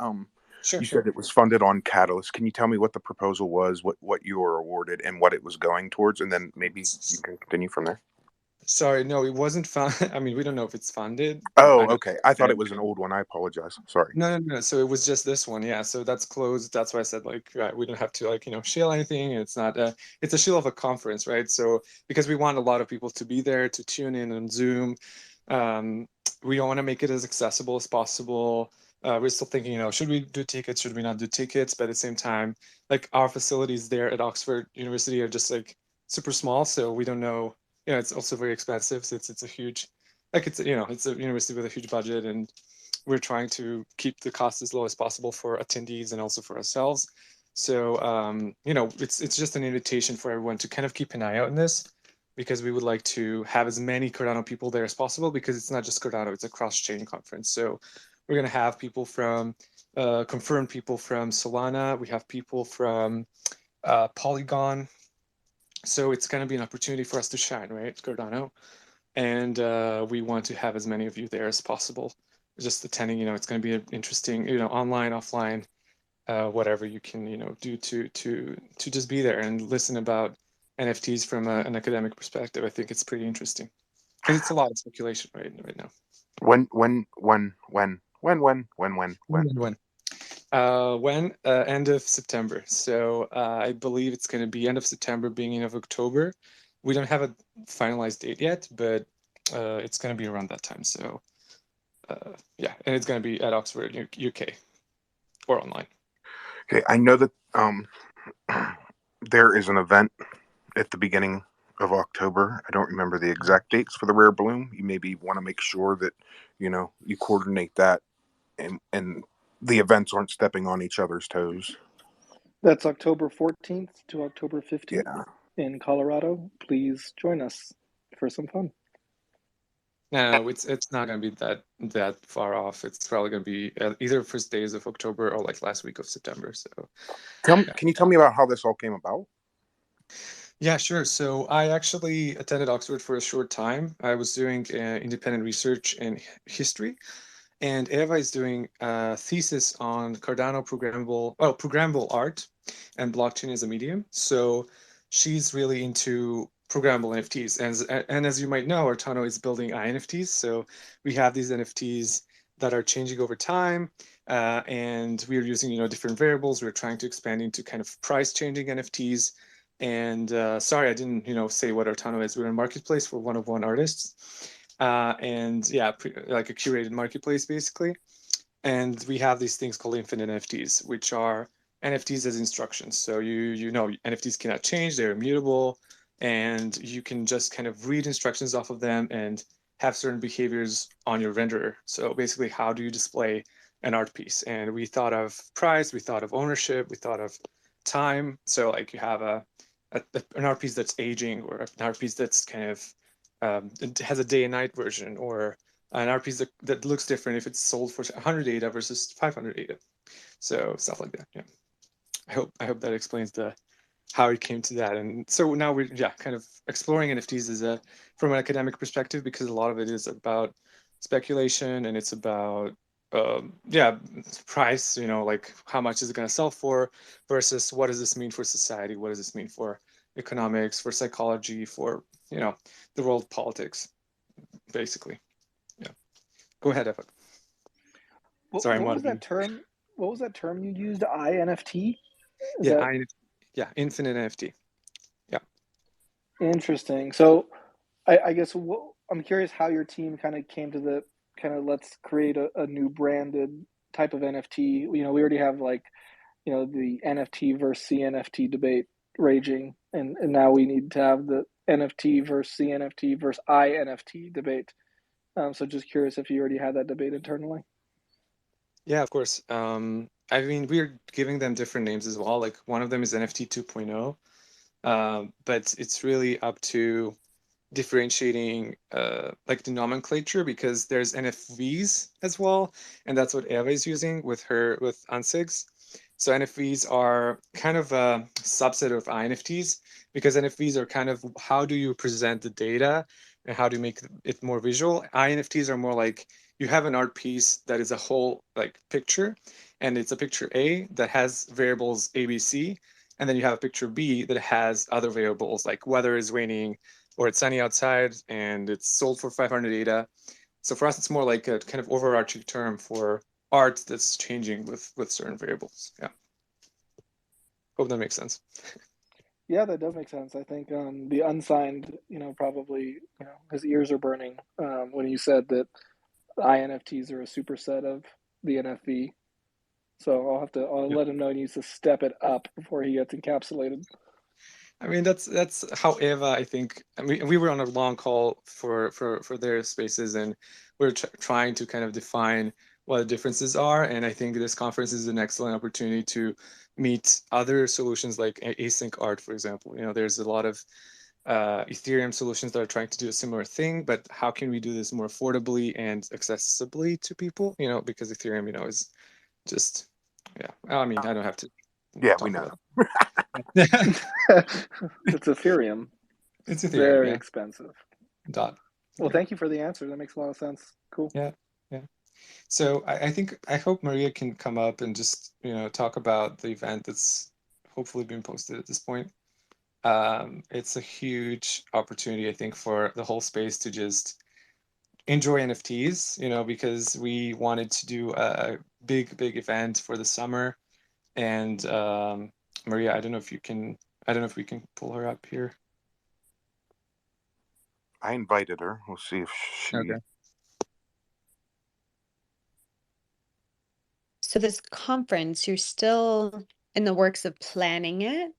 Sure. You said it was funded on Catalyst. Can you tell me what the proposal was, what you were awarded, and what it was going towards, and then maybe you can continue from there? Sorry, no, it wasn't funded. I mean, we don't know if it's funded. Oh, okay. I thought it was an old one. I apologize. Sorry. No. So it was just this one. Yeah. So that's closed. That's why I said like, right, we don't have to like, shill anything. It's not it's a shill of a conference, right? So because we want a lot of people to be there, to tune in on Zoom. We don't want to make it as accessible as possible. We're still thinking, should we do tickets? Should we not do tickets? But at the same time, like our facilities there at Oxford University are just like super small. So we don't know, it's also very expensive. So it's a huge, like it's a university with a huge budget, and we're trying to keep the cost as low as possible for attendees and also for ourselves. So, it's just an invitation for everyone to kind of keep an eye out on this, because we would like to have as many Cardano people there as possible, because it's not just Cardano, it's a cross-chain conference. So we're going to have people from, confirmed people from Solana. We have people from Polygon. So it's going to be an opportunity for us to shine, right, Cardano. And we want to have as many of you there as possible. Just attending, it's going to be an interesting, online, offline, whatever you can, do to just be there and listen about NFTs from an academic perspective. I think it's pretty interesting because it's a lot of speculation right now. When? End of September. So I believe it's going to be end of September, beginning of October. We don't have a finalized date yet, but it's going to be around that time. So yeah, and it's going to be at Oxford, UK, or online. Okay, I know that there is an event at the beginning of October. I don't remember the exact dates for the Rare Bloom. You maybe want to make sure that you coordinate that, and the events aren't stepping on each other's toes. That's October 14th to October 15th Yeah. in Colorado. Please join us for some fun. No, it's not going to be that far off. It's probably going to be either first days of October or like last week of September. So, can you tell me about how this all came about? Yeah, sure. So I actually attended Oxford for a short time. I was doing independent research in history, and Eva is doing a thesis on Cardano programmable art and blockchain as a medium. So she's really into programmable NFTs. And as you might know, Artano is building iNFTs. So we have these NFTs that are changing over time, and we're using different variables. We're trying to expand into kind of price changing NFTs. And sorry, I didn't say what Artano is. We're a marketplace for one-of-one artists. And yeah, like a curated marketplace basically. And we have these things called infinite NFTs, which are NFTs as instructions. So NFTs cannot change, they're immutable, and you can just kind of read instructions off of them and have certain behaviors on your renderer. So basically, how do you display an art piece? And we thought of price, we thought of ownership, we thought of time. So like you have an art piece that's aging, or an art piece that's kind of it has a day and night version, or an art piece that looks different if it's sold for 100 ADA versus 500 ADA. So stuff like that. Yeah. I hope that explains how it came to that. And so now we're kind of exploring NFTs from an academic perspective, because a lot of it is about speculation, and it's about price, like how much is it going to sell for versus what does this mean for society? What does this mean for economics, for psychology, for the world politics, basically. Yeah. Go ahead, Epic. Sorry, What was that term? What was that term you used? iNFT? Yeah, infinite NFT. Yeah. Interesting. So, I guess I'm curious how your team kind of came to the let's create a new branded type of NFT. We already have like, the NFT versus CNFT debate raging, and now we need to have the NFT versus CNFT versus iNFT debate. So just curious if you already had that debate internally. Yeah, of course. I mean, we're giving them different names as well. Like one of them is NFT 2.0, but it's really up to differentiating like the nomenclature, because there's NFVs as well, and that's what Eva is using with Unsigs. So NFVs are kind of a subset of iNFTs, because NFVs are kind of how do you present the data and how do you make it more visual. iNFTs are more like you have an art piece that is a whole like picture, and it's a picture A that has variables A, B, C, and then you have a picture B that has other variables like weather is raining or it's sunny outside, and it's sold for 500 ADA. So for us, it's more like a kind of overarching term for art that's changing with certain variables. Yeah. Hope that makes sense. Yeah, that does make sense. I think the unsigned, probably, his ears are burning when you said that iNFTs are a superset of the NFV. So I'll let him know he needs to step it up before he gets encapsulated. I mean, that's how Eva, I think. I mean, we were on a long call for their spaces, and we're trying to kind of define what the differences are. And I think this conference is an excellent opportunity to meet other solutions like async art, for example. There's a lot of Ethereum solutions that are trying to do a similar thing, but how can we do this more affordably and accessibly to people? Because Ethereum, is just, yeah. I mean, I don't have to. Yeah, we know. It's Ethereum. It's Ethereum. Very expensive. Dot. Well, thank you for the answer. That makes a lot of sense. Cool. Yeah. So I hope Maria can come up and just talk about the event that's hopefully been posted at this point. It's a huge opportunity, I think, for the whole space to just enjoy NFTs, because we wanted to do a big event for the summer. And Maria, I don't know if we can pull her up here. I invited her. We'll see if she. Okay. So this conference, you're still in the works of planning it.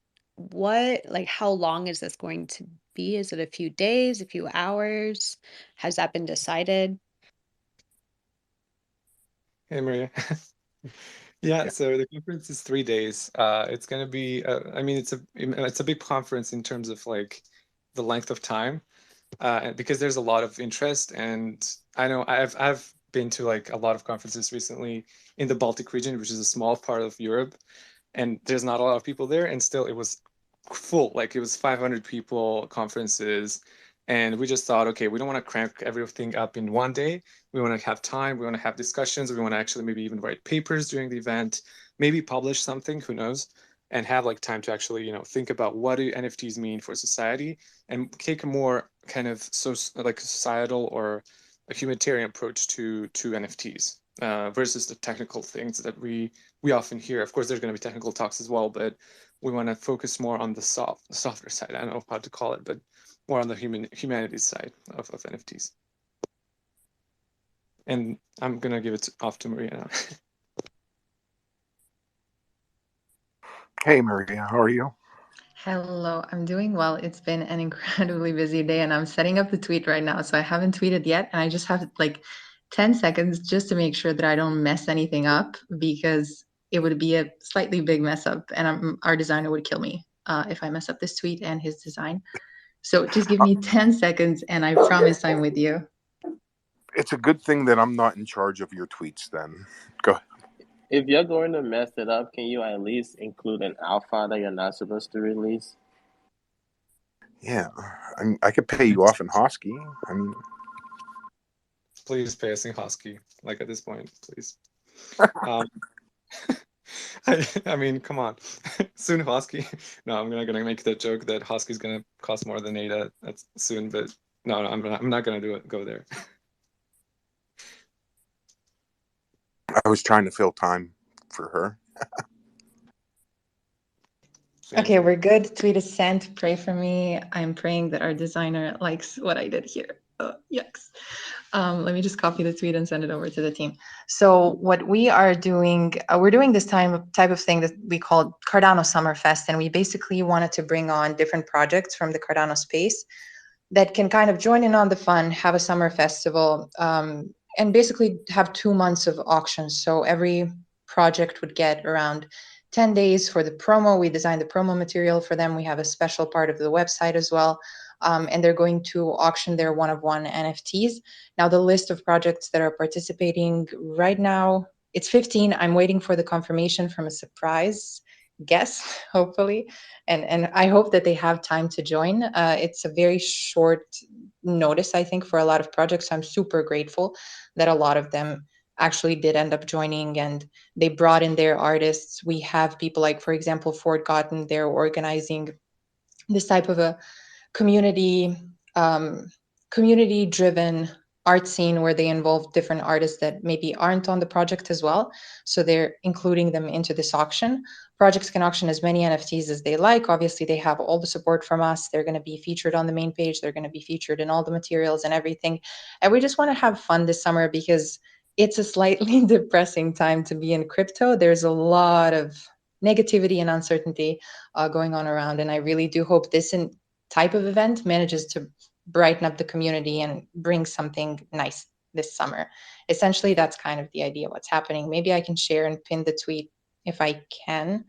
How long is this going to be? Is it a few days, a few hours? Has that been decided? Hey, Maria. Yeah, so the conference is 3 days. It's going to be, I mean, it's a big conference in terms of like the length of time, because there's a lot of interest, and I know I've been to like a lot of conferences recently in the Baltic region, which is a small part of Europe, and there's not a lot of people there, and still it was full. Like it was 500 people conferences, and we just thought, okay, we don't want to crank everything up in one day. We want to have time. We want to have discussions. We want to actually maybe even write papers during the event, maybe publish something, who knows, and have like time to actually, think about what do NFTs mean for society, and take a more kind of societal or a humanitarian approach to NFTs versus the technical things that we often hear. Of course, there's going to be technical talks as well, but we want to focus more on the softer side. I don't know how to call it, but more on the humanities side of NFTs. And I'm gonna give it off to Maria now. Hey, Maria, how are you? Hello, I'm doing well. It's been an incredibly busy day, and I'm setting up the tweet right now. So I haven't tweeted yet, and I just have like 10 seconds just to make sure that I don't mess anything up, because it would be a slightly big mess up, and our designer would kill me if I mess up this tweet and his design. So just give me 10 seconds, and I promise I'm with you. It's a good thing that I'm not in charge of your tweets then. Go ahead. If you're going to mess it up, can you at least include an alpha that you're not supposed to release? Yeah, I could pay you off in Hosky. I mean, please pay us in Hosky, like at this point, please. I mean, come on. Soon Hosky. No, I'm not gonna make the joke that Hosky's gonna cost more than ADA. That's soon, but no, I'm not gonna do it. Go there. I was trying to fill time for her. Okay, we're good. Tweet is sent. Pray for me. I'm praying that our designer likes what I did here. Oh, yucks. Let me just copy the tweet and send it over to the team. So what we are doing, we're doing this type of thing that we call Cardano Summer Fest, and we basically wanted to bring on different projects from the Cardano space that can kind of join in on the fun, have a summer festival, and basically have 2 months of auctions. So every project would get around 10 days for the promo. We designed the promo material for them. We have a special part of the website as well. And they're going to auction their one-of-one NFTs. Now, the list of projects that are participating right now, it's 15. I'm waiting for the confirmation from a surprise guest, hopefully. And I hope that they have time to join. It's a very short notice, I think, for a lot of projects. I'm super grateful that a lot of them actually did end up joining and they brought in their artists. We have people like, for example, Fort Gotten, they're organizing this type of a community driven art scene where they involve different artists that maybe aren't on the project as well. So they're including them into this auction. Projects can auction as many NFTs as they like. Obviously, they have all the support from us. They're going to be featured on the main page. They're going to be featured in all the materials and everything. And we just want to have fun this summer because it's a slightly depressing time to be in crypto. There's a lot of negativity and uncertainty going on around. And I really do hope this type of event manages to brighten up the community and bring something nice this summer. Essentially, that's kind of the idea what's happening. Maybe I can share and pin the tweet if I can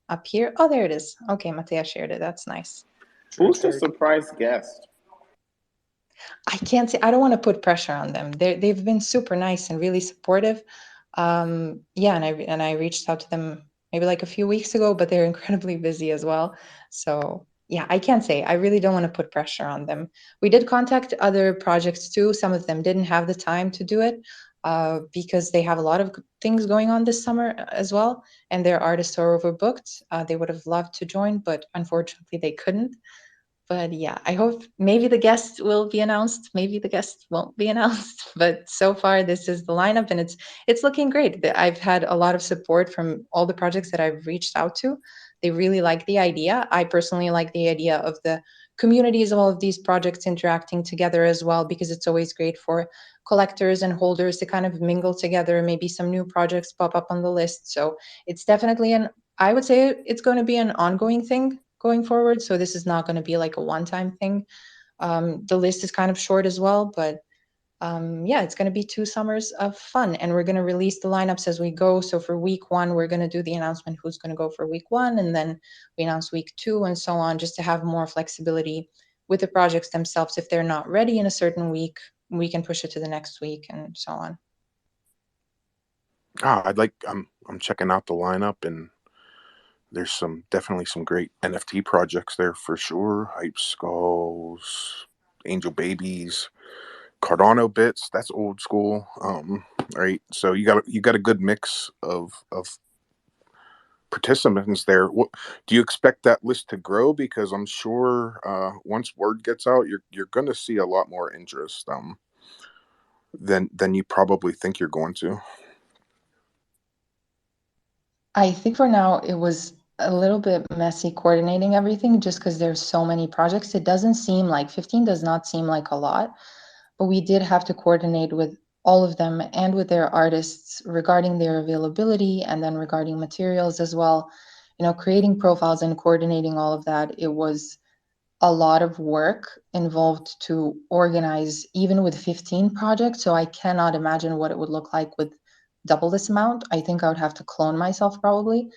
up here. Oh, there it is. Okay, Mattea shared it. That's nice. Who's the surprise guest? I can't say. I don't want to put pressure on them. They've been super nice and really supportive. Yeah, and I reached out to them maybe like a few weeks ago, but they're incredibly busy as well. So yeah, I can't say. I really don't want to put pressure on them. We did contact other projects too. Some of them didn't have the time to do it because they have a lot of things going on this summer as well, and their artists are overbooked. They would have loved to join, but unfortunately they couldn't. But yeah, I hope maybe the guest will be announced. Maybe the guest won't be announced. But so far, this is the lineup, and it's looking great. I've had a lot of support from all the projects that I've reached out to. They really like the idea. I personally like the idea of the communities of all of these projects interacting together as well, because it's always great for collectors and holders to kind of mingle together. Maybe some new projects pop up on the list. So it's definitely I would say it's going to be an ongoing thing going forward. So this is not going to be like a one-time thing. The list is kind of short as well, but yeah, it's going to be 2 summers of fun, and we're going to release the lineups as we go. So for week 1, we're going to do the announcement who's going to go for week 1, and then we announce week 2 and so on, just to have more flexibility with the projects themselves. If they're not ready in a certain week, we can push it to the next week and so on. I'm checking out the lineup, and there's definitely some great NFT projects there for sure. Hype Skulls, Angel Babies, Cardano Bits. That's old school. Right. So you got a good mix of participants there. What do you expect that list to grow? Because I'm sure once word gets out, you're going to see a lot more interest than you probably think you're going to. I think for now it was a little bit messy coordinating everything just because there's so many projects. It doesn't seem like 15 does not seem like a lot, but we did have to coordinate with all of them and with their artists regarding their availability and then regarding materials as well. You know, creating profiles and coordinating all of that, it was a lot of work involved to organize even with 15 projects. So I cannot imagine what it would look like with double this amount. I think I would have to clone myself probably.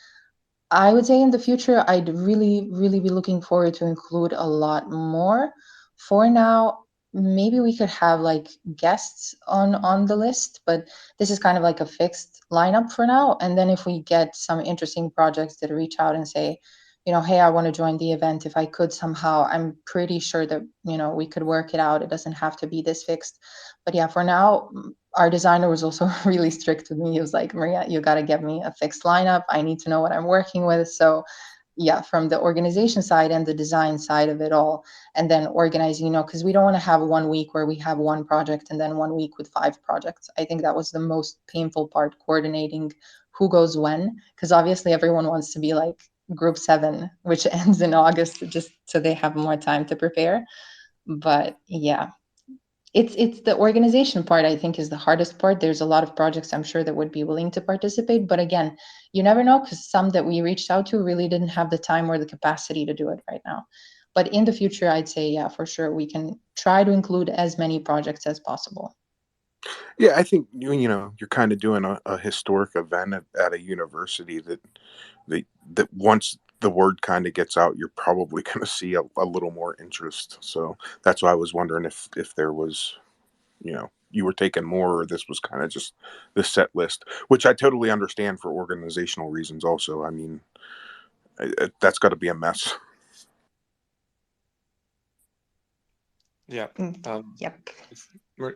I would say in the future, I'd really, really be looking forward to include a lot more. For now, maybe we could have like guests on the list, but this is kind of like a fixed lineup for now. And then if we get some interesting projects that reach out and say, you know, hey, I want to join the event, if I could somehow, I'm pretty sure that, you know, we could work it out. It doesn't have to be this fixed. But yeah, for now, our designer was also really strict with me. He was like, Maria, you got to get me a fixed lineup. I need to know what I'm working with. So yeah, from the organization side and the design side of it all, and then organizing, you know, because we don't want to have 1 week where we have one project and then 1 week with 5 projects. I think that was the most painful part, coordinating who goes when, because obviously everyone wants to be like group 7, which ends in August, just so they have more time to prepare. But yeah, it's the organization part, I think, is the hardest part. There's a lot of projects I'm sure that would be willing to participate, but again, you never know, because some that we reached out to really didn't have the time or the capacity to do it right now. But in the future, I'd say, yeah, for sure, we can try to include as many projects as possible. Yeah, I think you're kind of doing a historic event at a university that once the word kind of gets out, you're probably going to see a little more interest. So that's why I was wondering if there was, you were taking more, or this was kind of just the set list, which I totally understand for organizational reasons. Also, I mean, that's got to be a mess. Yeah. Yep.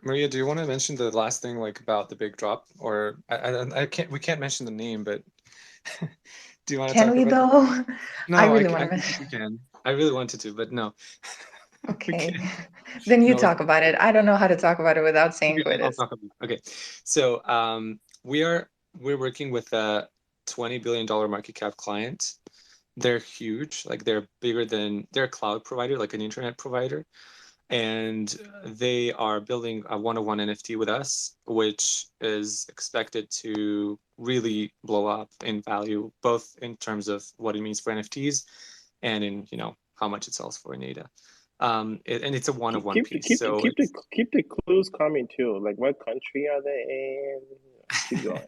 Maria, do you want to mention the last thing, like about the big drop, or I can't? We can't mention the name, but do you want to Can talk we about though? that? No, I really I want to. think we can. I really wanted to, but no. Okay. Then you No, talk about it. I don't know how to talk about it without saying who it I'll is. talk about it. Okay. So we're working with a $20 billion market cap client. They're huge, like they're a cloud provider, like an internet provider. And they are building a one-on-one NFT with us, which is expected to really blow up in value, both in terms of what it means for NFTs and in how much it sells for in ADA. And it's a one-of-one piece. Keep the clues coming too. Like, what country are they in? Keep going.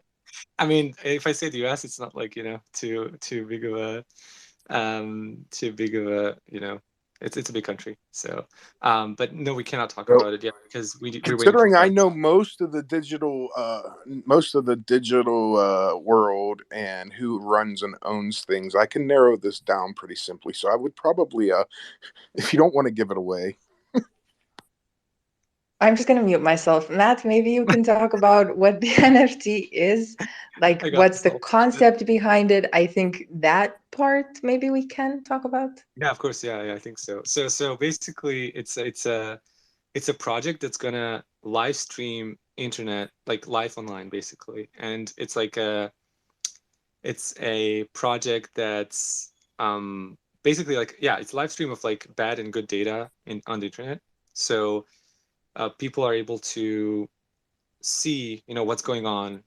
I mean, if I say the US, it's not like too big of a it's a big country. So but no, we cannot talk about it yet because we're waiting Considering for I know most of the digital world and who runs and owns things, I can narrow this down pretty simply. So I would probably if you don't want to give it away. I'm just going to mute myself. Matt, maybe you can talk about what the NFT is, like what's the concept behind it. I think that part maybe we can talk about. Yeah, of course. Yeah, I think so. So basically, it's a project that's gonna live stream internet, like live online, basically, and it's a project that's basically like, yeah, it's live stream of like bad and good data on the internet. So people are able to see what's going on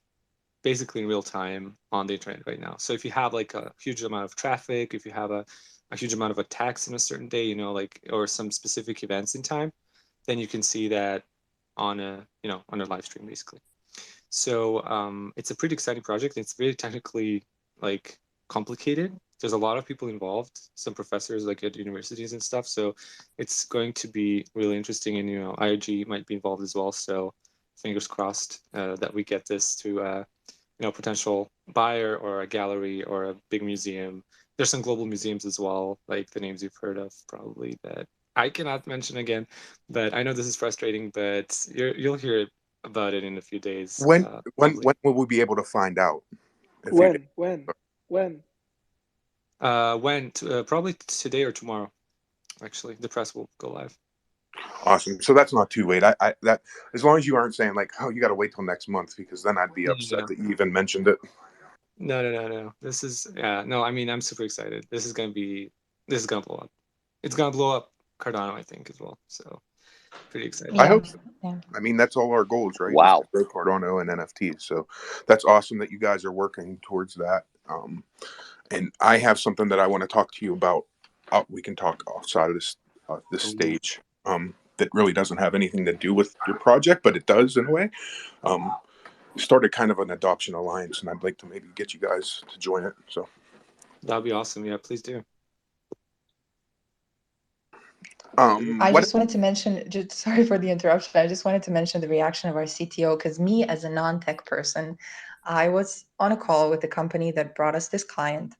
basically in real time on the internet right now. So if you have like a huge amount of traffic, if you have a huge amount of attacks in a certain day, or some specific events in time, then you can see that on a live stream basically. So it's a pretty exciting project. It's very technically like complicated. There's a lot of people involved, some professors like at universities and stuff. So it's going to be really interesting, and IRG might be involved as well. So fingers crossed that we get this to potential buyer or a gallery or a big museum. There's some global museums as well, like the names you've heard of probably that I cannot mention again. But I know this is frustrating, but you'll hear about it in a few days. When will we be able to find out? When? Probably today or tomorrow. Actually, the press will go live. Awesome. So that's not too late. I that as long as you aren't saying like, oh, you got to wait till next month, because then I'd be upset that you even mentioned it. No. This is no. I mean, I'm super excited. This is gonna blow up. It's gonna blow up Cardano, I think, as well. So pretty excited. I hope so. Yeah. I mean, that's all our goals, right? Wow. Grow Cardano and NFTs. So that's awesome that you guys are working towards that. And I have something that I want to talk to you about. We can talk outside of this stage. That really doesn't have anything to do with your project, but it does in a way. Started kind of an adoption alliance, and I'd like to maybe get you guys to join it. So that'd be awesome. Yeah, please do. I just wanted to mention, sorry for the interruption. I just wanted to mention the reaction of our CTO, because me as a non-tech person, I was on a call with the company that brought us this client.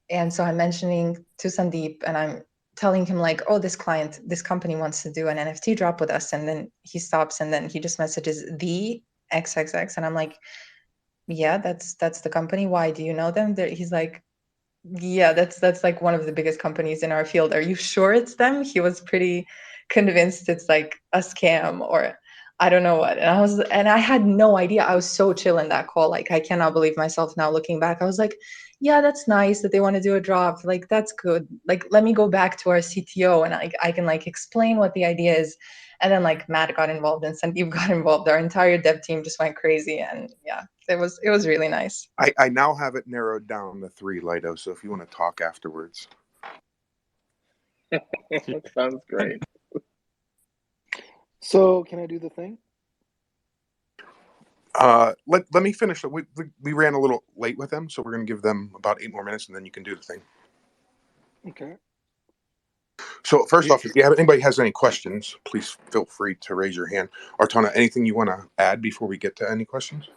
And so I'm mentioning to Sandeep, and I'm telling him like, oh, this company wants to do an NFT drop with us. And then he stops, and then he just messages the XXX. And I'm like, yeah, that's the company. Why do you know them? He's like, yeah, that's like one of the biggest companies in our field. Are you sure it's them? He was pretty convinced it's like a scam or I don't know what. And I had no idea. I was so chill in that call. Like I cannot believe myself now looking back. I was like, yeah, that's nice that they want to do a drop. Like that's good. Like let me go back to our CTO and I can like explain what the idea is. And then like Matt got involved and Sandeep got involved. Our entire dev team just went crazy. And yeah, it was really nice. I now have it narrowed down to 3, Lido, so if you want to talk afterwards. Sounds great. So can I do the thing? Let me finish. We ran a little late with them, so we're going to give them about 8 more minutes, and then you can do the thing. Okay. So first off, if anybody has any questions, please feel free to raise your hand. Artana, anything you want to add before we get to any questions?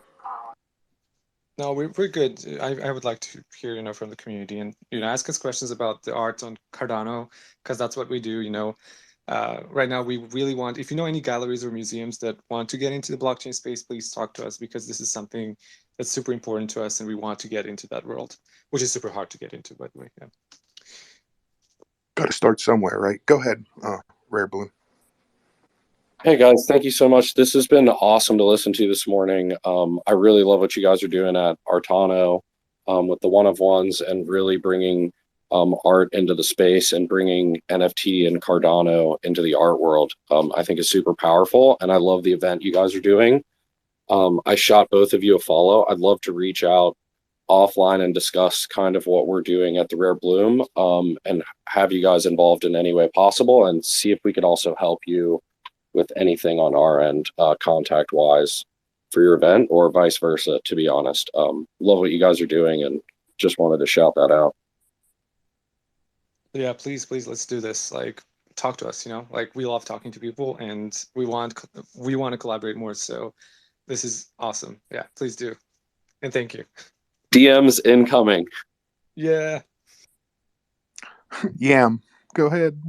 No, we're good. I would like to hear, from the community and, ask us questions about the art on Cardano, because that's what we do, Right now, we really want, if you know any galleries or museums that want to get into the blockchain space, please talk to us, because this is something that's super important to us and we want to get into that world, which is super hard to get into, by the way. Yeah. Got to start somewhere, right? Go ahead, Rare Balloon. Hey guys, thank you so much. This has been awesome to listen to this morning. I really love what you guys are doing at Artano with the one-of-ones and really bringing art into the space and bringing NFT and Cardano into the art world. I think is super powerful, and I love the event you guys are doing. I shot both of you a follow. I'd love to reach out offline and discuss kind of what we're doing at the Rare Bloom and have you guys involved in any way possible and see if we could also help you with anything on our end, contact wise for your event or vice versa, to be honest. Love what you guys are doing and just wanted to shout that out. Yeah, please, let's do this. Like, talk to us, like we love talking to people and we want to collaborate more. So this is awesome. Yeah, please do. And thank you. DMs incoming. Yeah. Yam, go ahead.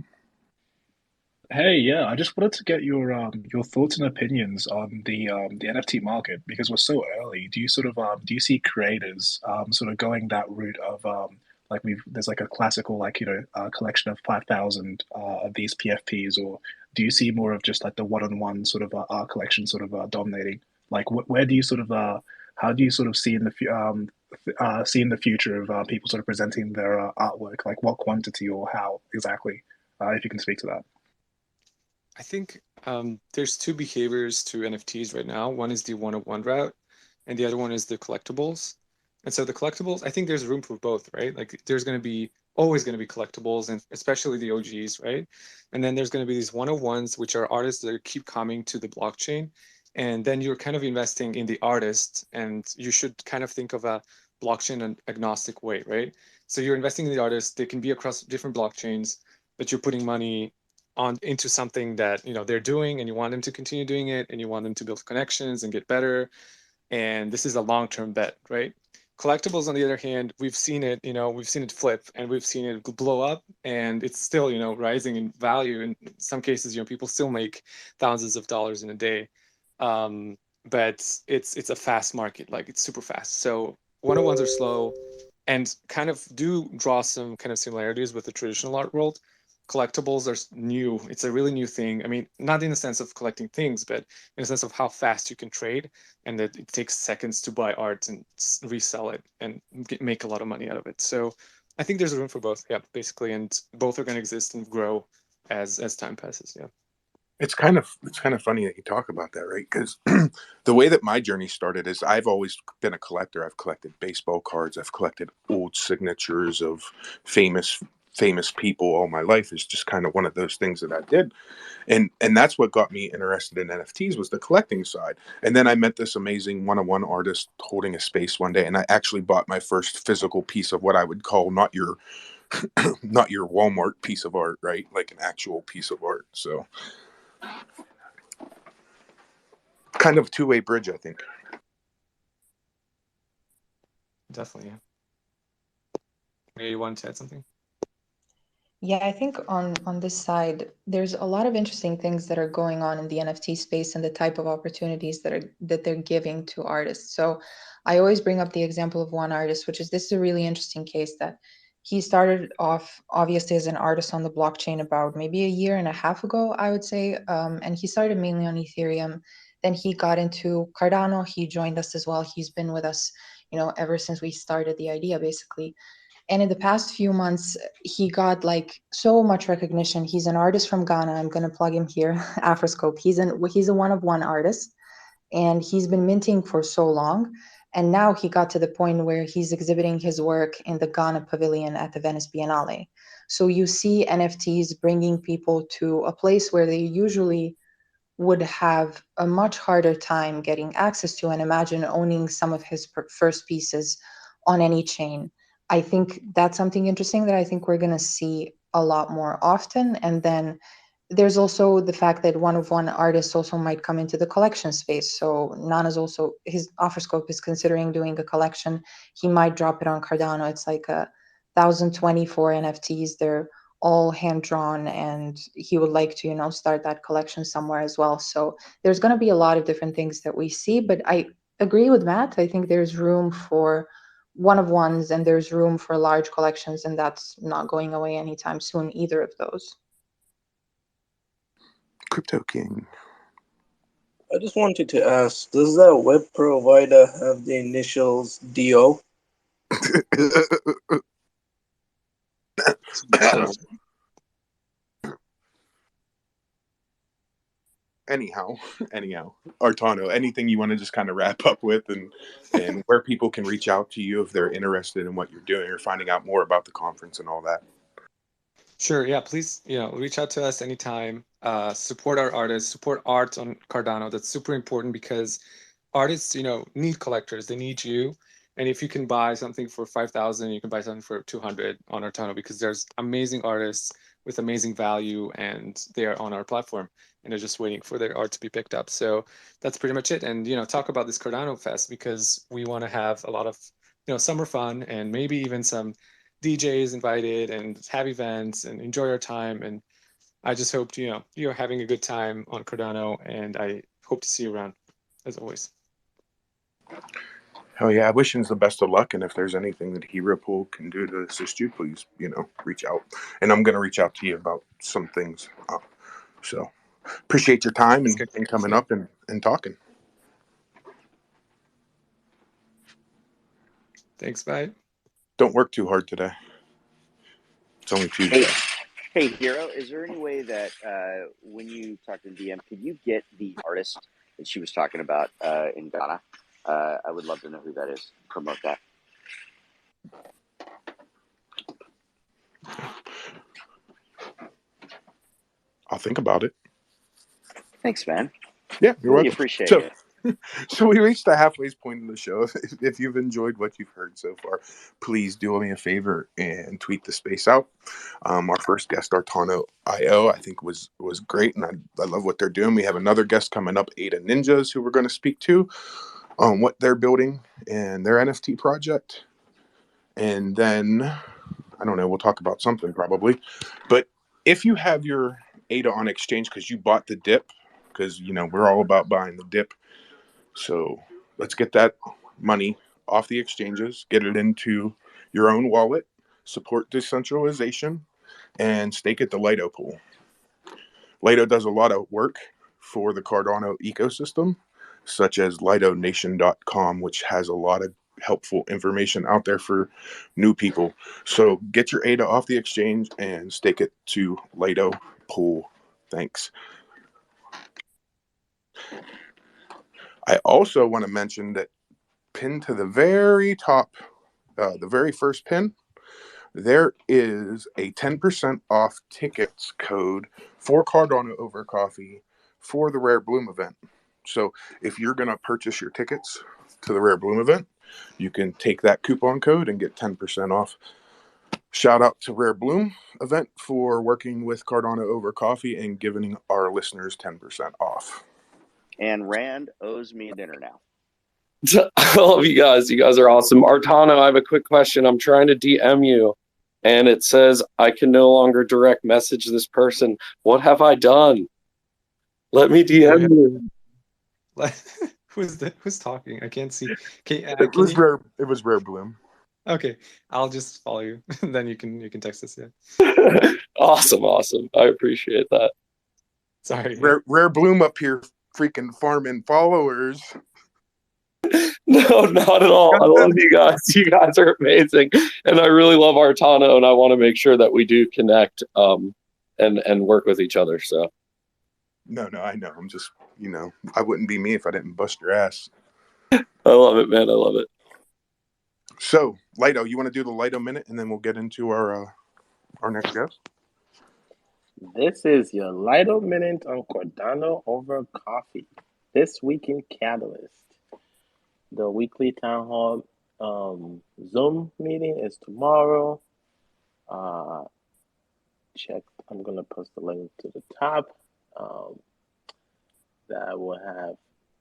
Hey, yeah, I just wanted to get your thoughts and opinions on the NFT market because we're so early. Do you do you see creators sort of going that route of like there's like a classical collection of 5,000 of these PFPs, or do you see more of just like the one-on-one sort of art collection sort of dominating? Like where do you how do you sort of see in the future of people sort of presenting their artwork? Like what quantity or how exactly? If you can speak to that. I think there's 2 behaviors to NFTs right now. One is the one-of-one route, and the other one is the collectibles. And so the collectibles, I think there's room for both, right? Like there's going to be always going to be collectibles, and especially the OGs, right? And then there's going to be these one-of-ones, which are artists that keep coming to the blockchain. And then you're kind of investing in the artist, and you should kind of think of a blockchain and agnostic way, right? So you're investing in the artist. They can be across different blockchains, but you're putting money into something that they're doing, and you want them to continue doing it, and you want them to build connections and get better. And this is a long-term bet, right? Collectibles, on the other hand, we've seen it flip, and we've seen it blow up, and it's still rising in value. In some cases, people still make thousands of dollars in a day, but it's a fast market. Like it's super fast. So one-on-ones are slow and kind of do draw some kind of similarities with the traditional art world. Collectibles are new. It's a really new thing. I mean, not in the sense of collecting things, but in the sense of how fast you can trade, and that it takes seconds to buy art and resell it and make a lot of money out of it. So I think there's room for both, yeah, basically, and both are going to exist and grow as time passes. Yeah. It's kind of funny that you talk about that, right? Because the way that my journey started is I've always been a collector. I've collected baseball cards. I've collected old signatures of famous people all my life. Is just kind of one of those things that I did. And that's what got me interested in NFTs was the collecting side. And then I met this amazing one-on-one artist holding a space one day, and I actually bought my first physical piece of what I would call not your Walmart piece of art, right? Like an actual piece of art. So kind of a two-way bridge, I think. Definitely, yeah. Maybe you want to add something? Yeah, I think on this side, there's a lot of interesting things that are going on in the NFT space and the type of opportunities that they're giving to artists. So I always bring up the example of one artist, which is this is a really interesting case that he started off obviously as an artist on the blockchain about maybe a year and a half ago, I would say. And he started mainly on Ethereum. Then he got into Cardano. He joined us as well. He's been with us, ever since we started the idea, basically. And in the past few months, he got like so much recognition. He's an artist from Ghana. I'm gonna plug him here, Afroscope. He's a one-of-one artist, and he's been minting for so long. And now he got to the point where he's exhibiting his work in the Ghana Pavilion at the Venice Biennale. So you see NFTs bringing people to a place where they usually would have a much harder time getting access to, and imagine owning some of his first pieces on any chain. I think that's something interesting that I think we're going to see a lot more often. And then there's also the fact that one-of-one artists also might come into the collection space. So Nana's also, his Offerscope is considering doing a collection. He might drop it on Cardano. It's like 1,024 NFTs. They're all hand drawn, and he would like to, start that collection somewhere as well. So there's going to be a lot of different things that we see, but I agree with Matt. I think there's room for one-of-ones and there's room for large collections, and that's not going away anytime soon, either of those. Crypto King. I just wanted to ask, does that web provider have the initials DO? anyhow, Artano, anything you want to just kind of wrap up with, and where people can reach out to you if they're interested in what you're doing or finding out more about the conference and all that. Sure. Yeah. Please, reach out to us anytime. Support our artists. Support art on Cardano. That's super important because artists, need collectors. They need you. And if you can buy something for 5,000, you can buy something for 200 on Artano, because there's amazing artists with amazing value, and they are on our platform, and they're just waiting for their art to be picked up. So that's pretty much it. And talk about this Cardano Fest, because we want to have a lot of summer fun, and maybe even some DJs invited, and have events, and enjoy our time. And I just hope you're having a good time on Cardano, and I hope to see you around as always. Hell yeah, I wish him the best of luck, and if there's anything that Hero Pool can do to assist you, please, reach out. And I'm going to reach out to you about some things. So appreciate your time and coming up and talking. Thanks, bye. Don't work too hard today. It's only Tuesday. Hey, Hero, is there any way that when you talk to DM, could you get the artist that she was talking about in Ghana? I would love to know who that is. Promote that. I'll think about it. Thanks, man. Yeah, you're really welcome. Appreciate it. So we reached the halfway point of the show. If you've enjoyed what you've heard so far, please do me a favor and tweet the space out. Our first guest, Artano IO, I think was great, and I love what they're doing. We have another guest coming up, ADA Ninjaz, who we're going to speak to on what they're building and their NFT project. And then, I don't know, we'll talk about something probably. But if you have your ADA on exchange because you bought the dip, because, we're all about buying the dip. So let's get that money off the exchanges, get it into your own wallet, support decentralization, and stake at the Lido pool. Lido does a lot of work for the Cardano ecosystem, such as lidonation.com, which has a lot of helpful information out there for new people. So get your ADA off the exchange and stake it to Lido pool. Thanks. I also want to mention that pinned to the very top, the very first pin, there is a 10% off tickets code for Cardano Over Coffee for the Rare Bloom event. So if you're going to purchase your tickets to the Rare Bloom event, you can take that coupon code and get 10% off. Shout out to Rare Bloom event for working with Cardano Over Coffee and giving our listeners 10% off. And Rand owes me a dinner now. I love you guys. You guys are awesome. Artano, I have a quick question. I'm trying to DM you, and it says, I can no longer direct message this person. What have I done? Let me DM you. Who's talking? I can't see. It was rare. It was Rare Bloom. Okay, I'll just follow you. Then you can text us. Yeah. Awesome. I appreciate that. Sorry. Rare Bloom up here, freaking farming followers. No, not at all. I love you guys. You guys are amazing, and I really love Artano, and I want to make sure that we do connect and work with each other. So. No, I know. I'm just, I wouldn't be me if I didn't bust your ass. I love it, man. I love it. So, Lido, you want to do the Lido Minute, and then we'll get into our next guest? This is your Lido Minute on Cardano Over Coffee. This week in Catalyst. The weekly town hall Zoom meeting is tomorrow. I'm going to post the link to the top. That will have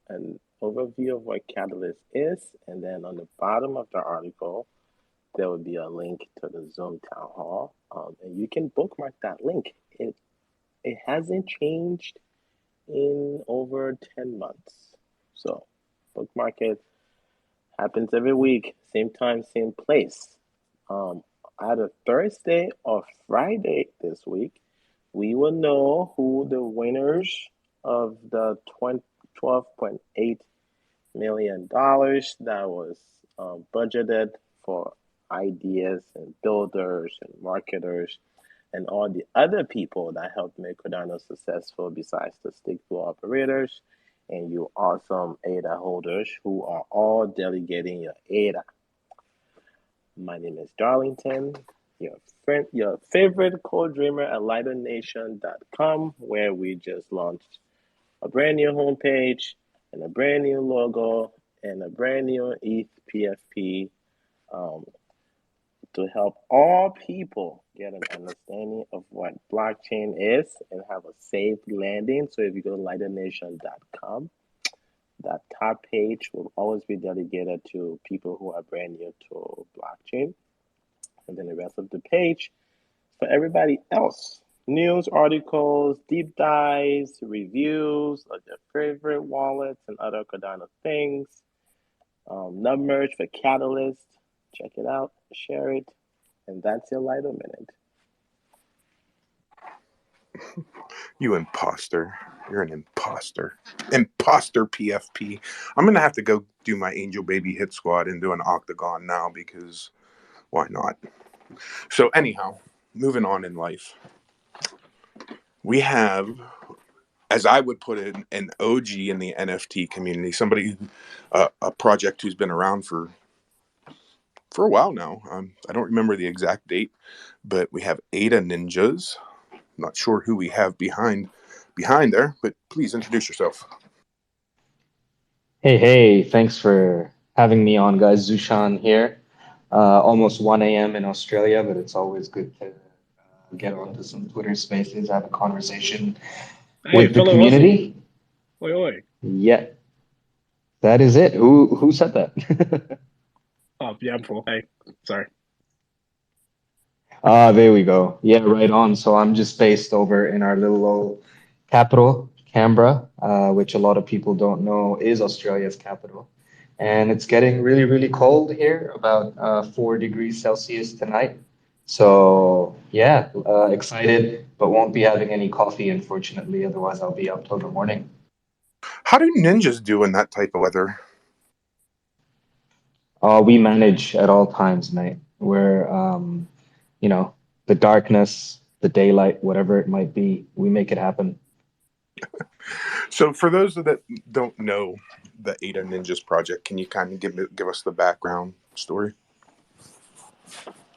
an overview of what Catalyst is, and then on the bottom of the article, there will be a link to the Zoom town hall, and you can bookmark that link. It hasn't changed in over 10 months, so bookmark it. Happens every week, same time, same place. Either Thursday or Friday this week, we will know who the winners of the $12.8 million that was budgeted for ideas and builders and marketers and all the other people that helped make Cardano successful besides the stake pool operators and you awesome ADA holders who are all delegating your ADA. My name is Darlington, your favorite co-dreamer at LidoNation.com, where we just launched a brand new homepage and a brand new logo and a brand new ETH PFP to help all people get an understanding of what blockchain is and have a safe landing. So if you go to LidoNation.com, that top page will always be dedicated to people who are brand new to blockchain. And then the rest of the page for everybody else. News, articles, deep dives, reviews of your favorite wallets and other Cardano things. Nub merge for Catalyst. Check it out, share it. And that's your Lido Minute. You imposter. You're an imposter. Imposter PFP. I'm going to have to go do my Angel Baby Hit Squad and do an octagon now because why not? So anyhow, moving on in life. We have, as I would put it, an OG in the NFT community. Somebody, a project who's been around for a while now. I don't remember the exact date, but we have ADA Ninjaz. Not sure who we have behind there, but please introduce yourself. Hey, thanks for having me on, guys. Zushan here. Almost 1 a.m. in Australia, but it's always good to get onto some Twitter spaces, have a conversation with the community. Oi. Yeah, that is it. Who said that? Oh, yeah, I'm full. Hey, sorry. There we go. Yeah, right on. So I'm just based over in our little old capital, Canberra, which a lot of people don't know is Australia's capital. And it's getting really, really cold here, about 4 degrees Celsius tonight. So yeah, excited, but won't be having any coffee, unfortunately. Otherwise, I'll be up till the morning. How do ninjas do in that type of weather? We manage at all times, mate. We're, the darkness, the daylight, whatever it might be, we make it happen. So for those that don't know the ADA Ninjas project, can you kind of give us the background story?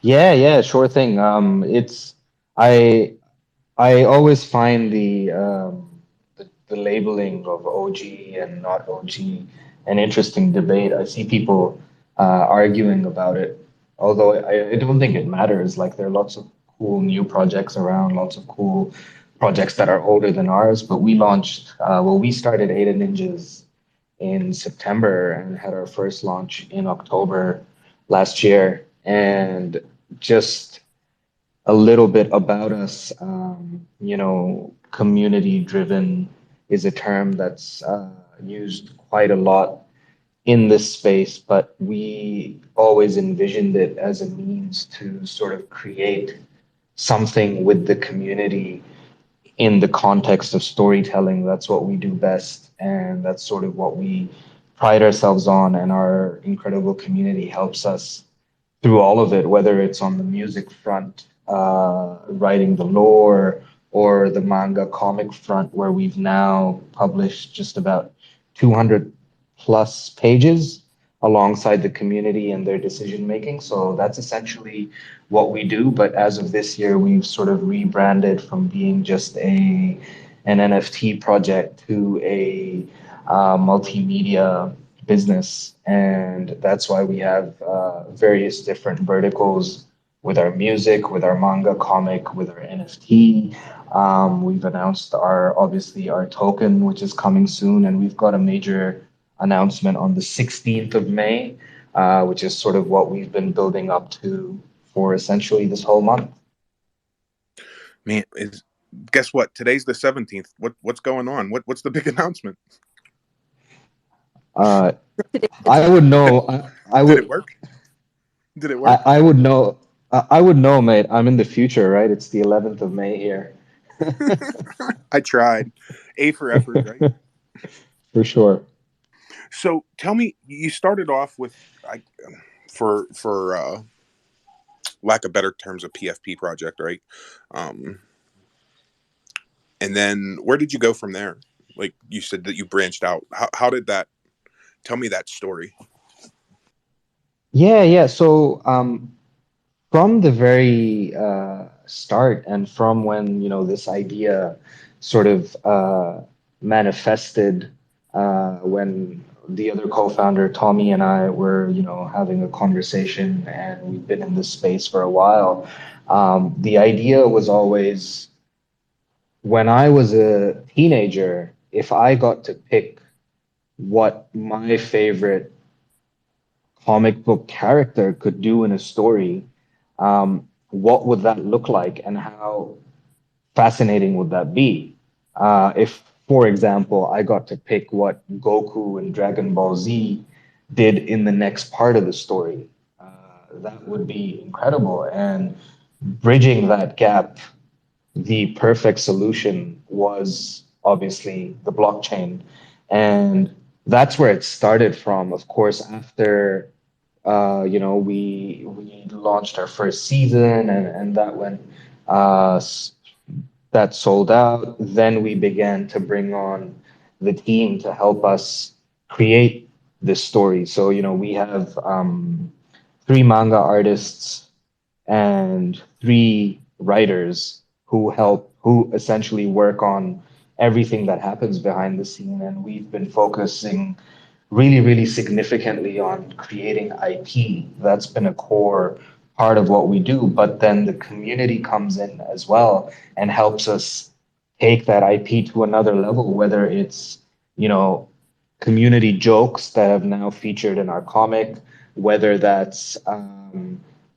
Yeah, sure thing. I always find the labeling of OG and not OG an interesting debate. I see people arguing about it, although I don't think it matters. Like there are lots of cool new projects around, lots of cool projects that are older than ours. But we started ADA Ninjas in September and had our first launch in October last year, and just a little bit about us. Community driven is a term that's used quite a lot in this space, but we always envisioned it as a means to sort of create something with the community in the context of storytelling. That's what we do best, and that's sort of what we pride ourselves on, and our incredible community helps us through all of it, whether it's on the music front, writing the lore, or the manga comic front, where we've now published just about 200 plus pages alongside the community and their decision making. So that's essentially what we do. But as of this year, we've sort of rebranded from being just an NFT project to a multimedia business, and that's why we have various different verticals with our music, with our manga comic, with our NFT. We've announced obviously our token, which is coming soon, and we've got a major announcement on the 16th of May, which is sort of what we've been building up to for essentially this whole month. Man, guess what? Today's the 17th. What's going on? What's the big announcement? I would know. I would. Did it work? Did it work? I would know. I would know, mate. I'm in the future, right? It's the 11th of May here. I tried. A for effort, right? For sure. So tell me, you started off with, for lack of better terms, a PFP project, right? And then where did you go from there? Like you said that you branched out. How did that? Tell me that story. Yeah. So from the very start, and from when this idea sort of manifested, when the other co-founder Tommy and I were having a conversation, and we've been in this space for a while. The idea was always, when I was a teenager, if I got to pick what my favorite comic book character could do in a story, what would that look like, and how fascinating would that be? If, for example, I got to pick what Goku and Dragon Ball Z did in the next part of the story, that would be incredible. And bridging that gap, the perfect solution was obviously the blockchain. And that's where it started from. Of course, after we launched our first season, and that went that sold out. Then we began to bring on the team to help us create this story. So we have 3 manga artists and 3 writers who essentially work on everything that happens behind the scene, and we've been focusing really, really significantly on creating IP. That's been a core part of what we do, but then the community comes in as well and helps us take that IP to another level, whether it's, community jokes that have now featured in our comic, whether that's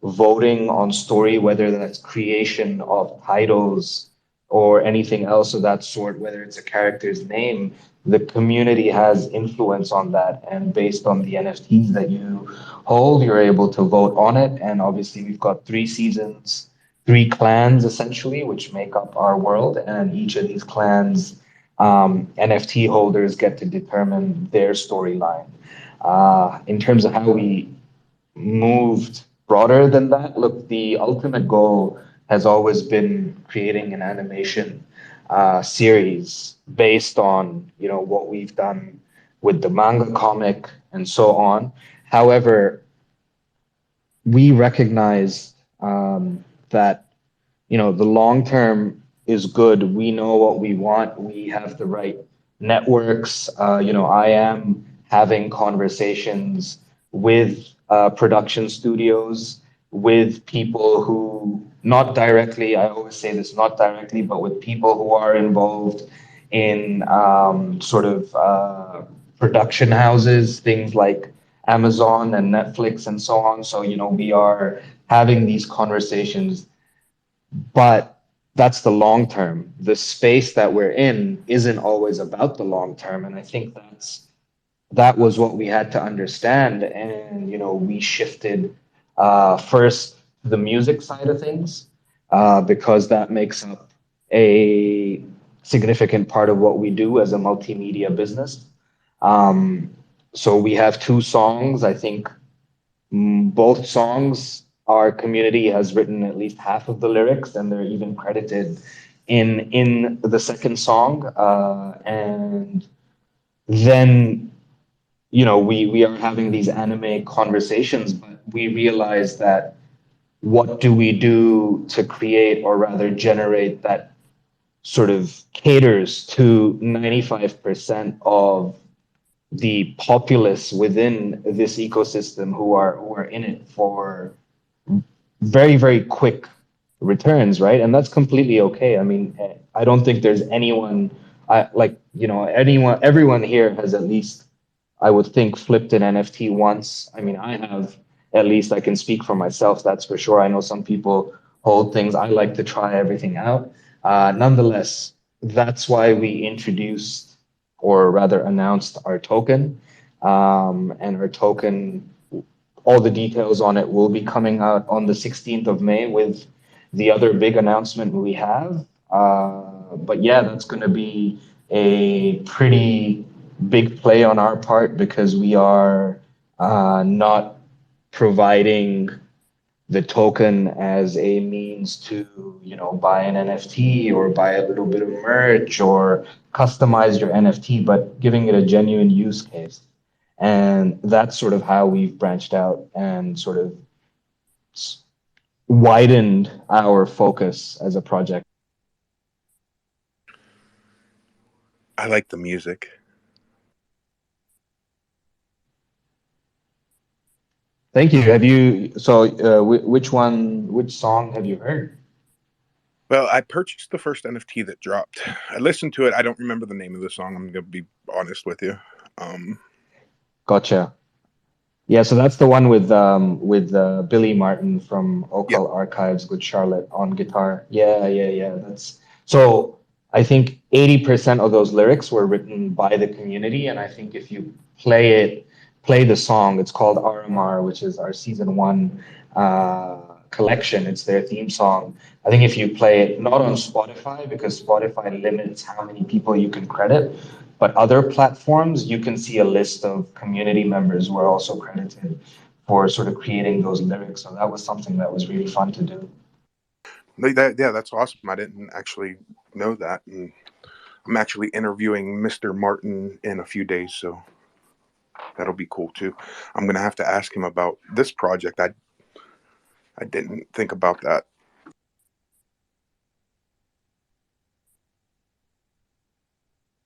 voting on story, whether that's creation of titles or anything else of that sort, whether it's a character's name. The community has influence on that, and based on the NFTs that you hold, you're able to vote on it. And obviously we've got 3 seasons, 3 clans essentially, which make up our world, and each of these clans, NFT holders get to determine their storyline. In terms of how we moved broader than that, look, the ultimate goal has always been creating an animation series based on what we've done with the manga comic and so on. However, we recognize that the long term is good. We know what we want. We have the right networks. I am having conversations with production studios, with people who, not directly, I always say this, not directly, but with people who are involved in sort of production houses, things like Amazon and Netflix and so on. So, we are having these conversations but that's the long term. The space that we're in isn't always about the long term, and I think that was what we had to understand. And we shifted first the music side of things, because that makes up a significant part of what we do as a multimedia business. So we have two songs. I think both songs, our community has written at least half of the lyrics, and they're even credited in the second song. And then we are having these anime conversations, but we realize that what do we do to create, or rather generate, that sort of caters to 95% of the populace within this ecosystem who are in it for very, very quick returns, right? And that's completely okay. I mean, I don't think there's anyone, everyone here has at least, I would think, flipped an NFT once. I mean, I have, at least I can speak for myself, that's for sure. I know some people hold things. I like to try everything out. Nonetheless, that's why we introduced, or rather announced, our token. And our token, all the details on it will be coming out on the 16th of May with the other big announcement we have. But yeah, that's going to be a pretty big play on our part, because we are not providing the token as a means to, buy an NFT or buy a little bit of merch or customize your NFT, but giving it a genuine use case. And that's sort of how we've branched out and sort of widened our focus as a project. I like the music. Thank you. Which song have you heard? Well, I purchased the first NFT that dropped. I listened to it. I don't remember the name of the song. I'm going to be honest with you. Gotcha. Yeah, so that's the one with Billy Martin from Occult Archives with Charlotte on guitar. Yeah. So I think 80% of those lyrics were written by the community, and I think if you play the song, it's called RMR, which is our season 1 collection. It's their theme song. I think if you play it, not on Spotify, because Spotify limits how many people you can credit, but other platforms, you can see a list of community members who are also credited for sort of creating those lyrics. So that was something that was really fun to do. Yeah, that's awesome. I didn't actually know that. And I'm actually interviewing Mr. Martin in a few days, so that'll be cool too. I'm going to have to ask him about this project. I didn't think about that.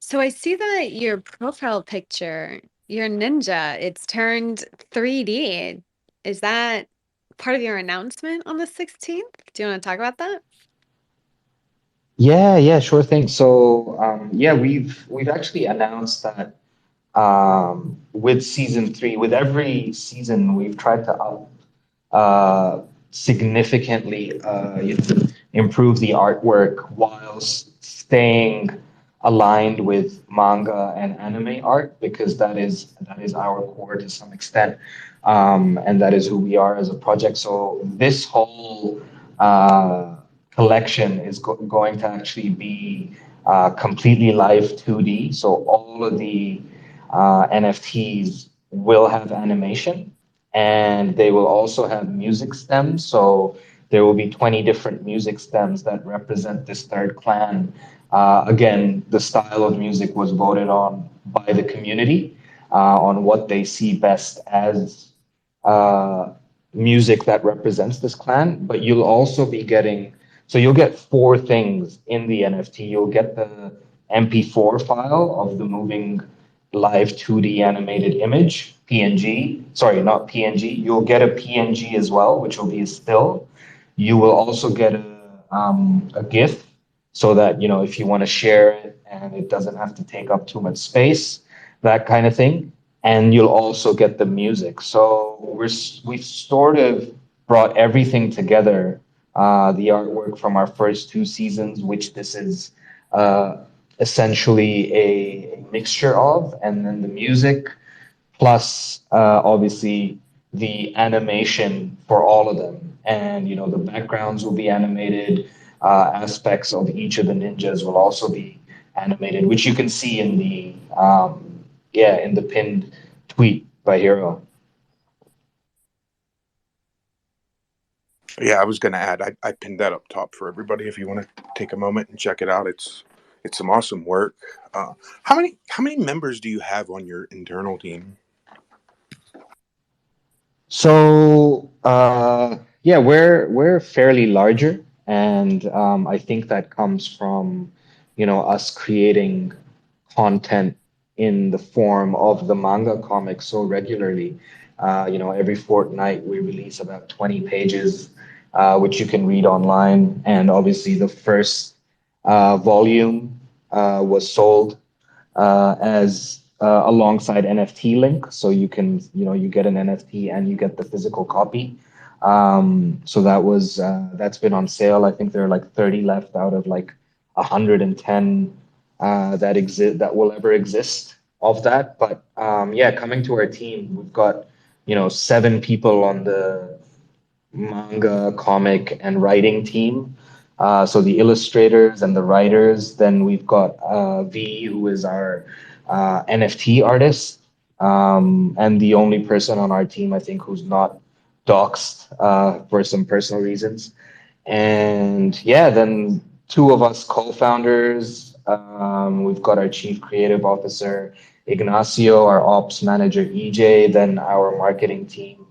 So I see that your profile picture, your ninja, it's turned 3D. Is that part of your announcement on the 16th? Do you want to talk about that? Yeah, sure thing. So we've actually announced that with season 3, with every season, we've tried to significantly improve the artwork whilst staying aligned with manga and anime art, because that is our core to some extent, and that is who we are as a project. So this whole collection is going to actually be completely live 2D. So all of the NFTs will have animation, and they will also have music stems. So there will be 20 different music stems that represent this third clan. Again, the style of music was voted on by the community on what they see best as music that represents this clan. But you'll also be you'll get 4 things in the NFT. You'll get the MP4 file of the moving live 2D animated image, PNG. Sorry, not PNG. You'll get a PNG as well, which will be a still. You will also get a GIF, so that if you want to share it and it doesn't have to take up too much space, that kind of thing. And you'll also get the music. So we've sort of brought everything together the artwork from our first two seasons, which this is essentially a mixture of, and then the music, plus obviously the animation for all of them. And you know, the backgrounds will be animated. Aspects of each of the ninjas will also be animated, which you can see in the in the pinned tweet by Hero. Yeah, I was going to add, I pinned that up top for everybody if you want to take a moment and check it out. It's some awesome work. How many members do you have on your internal team? So yeah, we're fairly larger, and I think that comes from, you know, us creating content in the form of the manga comics so regularly. You know, every fortnight we release about 20 pages, which you can read online, and obviously the first volume was sold as alongside NFT link. So you can, you know, you get an NFT and you get the physical copy. So that was that's been on sale. I think there are like 30 left out of like 110 that will ever exist of that. But yeah, coming to our team, we've got, you know, 7 people on the manga, comic, and writing team. So the illustrators and the writers. Then we've got V, who is our NFT artist, and the only person on our team, I think, who's not doxxed for some personal reasons. And yeah, then 2 of us co-founders. We've got our chief creative officer, Ignacio, our ops manager, EJ, then our marketing team,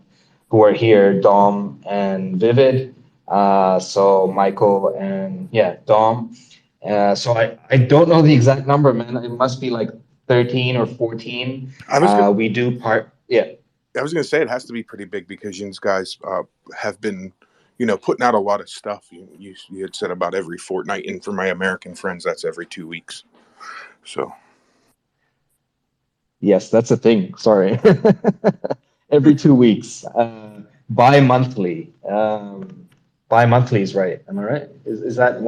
who are here, Dom and Vivid. So Michael and yeah, Dom. So I don't know the exact number, man. It must be like 13 or 14. We do part, yeah. I was going to say it has to be pretty big because you guys have been, you know, putting out a lot of stuff. You had said about every fortnight, and for my American friends, that's every 2 weeks. So. Yes, that's a thing. Sorry. Every 2 weeks. Bi-monthly. Bi-monthly is right. Am I right? Is that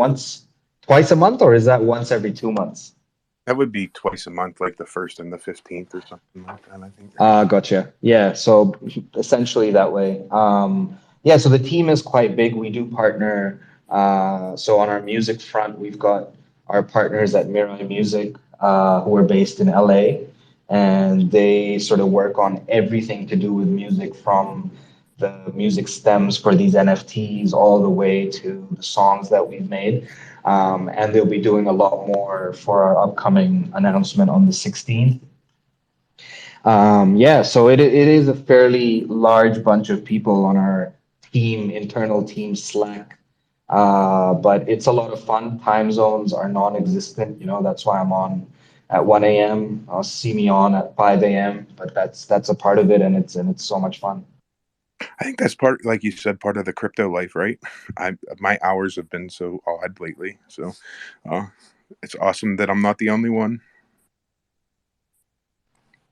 twice a month, or is that once every 2 months? That would be twice a month, like the 1st and the 15th or something like that, I think. Gotcha. Yeah, so essentially that way. Yeah, so the team is quite big. We do partner. So on our music front, we've got our partners at Mirai Music, who are based in LA, and they sort of work on everything to do with music, from the music stems for these NFTs all the way to the songs that we've made. And they'll be doing a lot more for our upcoming announcement on the 16th. Yeah, so it is a fairly large bunch of people on our team, internal team Slack. But it's a lot of fun. Time zones are non-existent. You know, that's why I'm on at 1 a.m. I'll see me on at 5 a.m. But that's a part of it, and it's so much fun. I think that's part, like you said, part of the crypto life, right? My hours have been so odd lately, so it's awesome that I'm not the only one.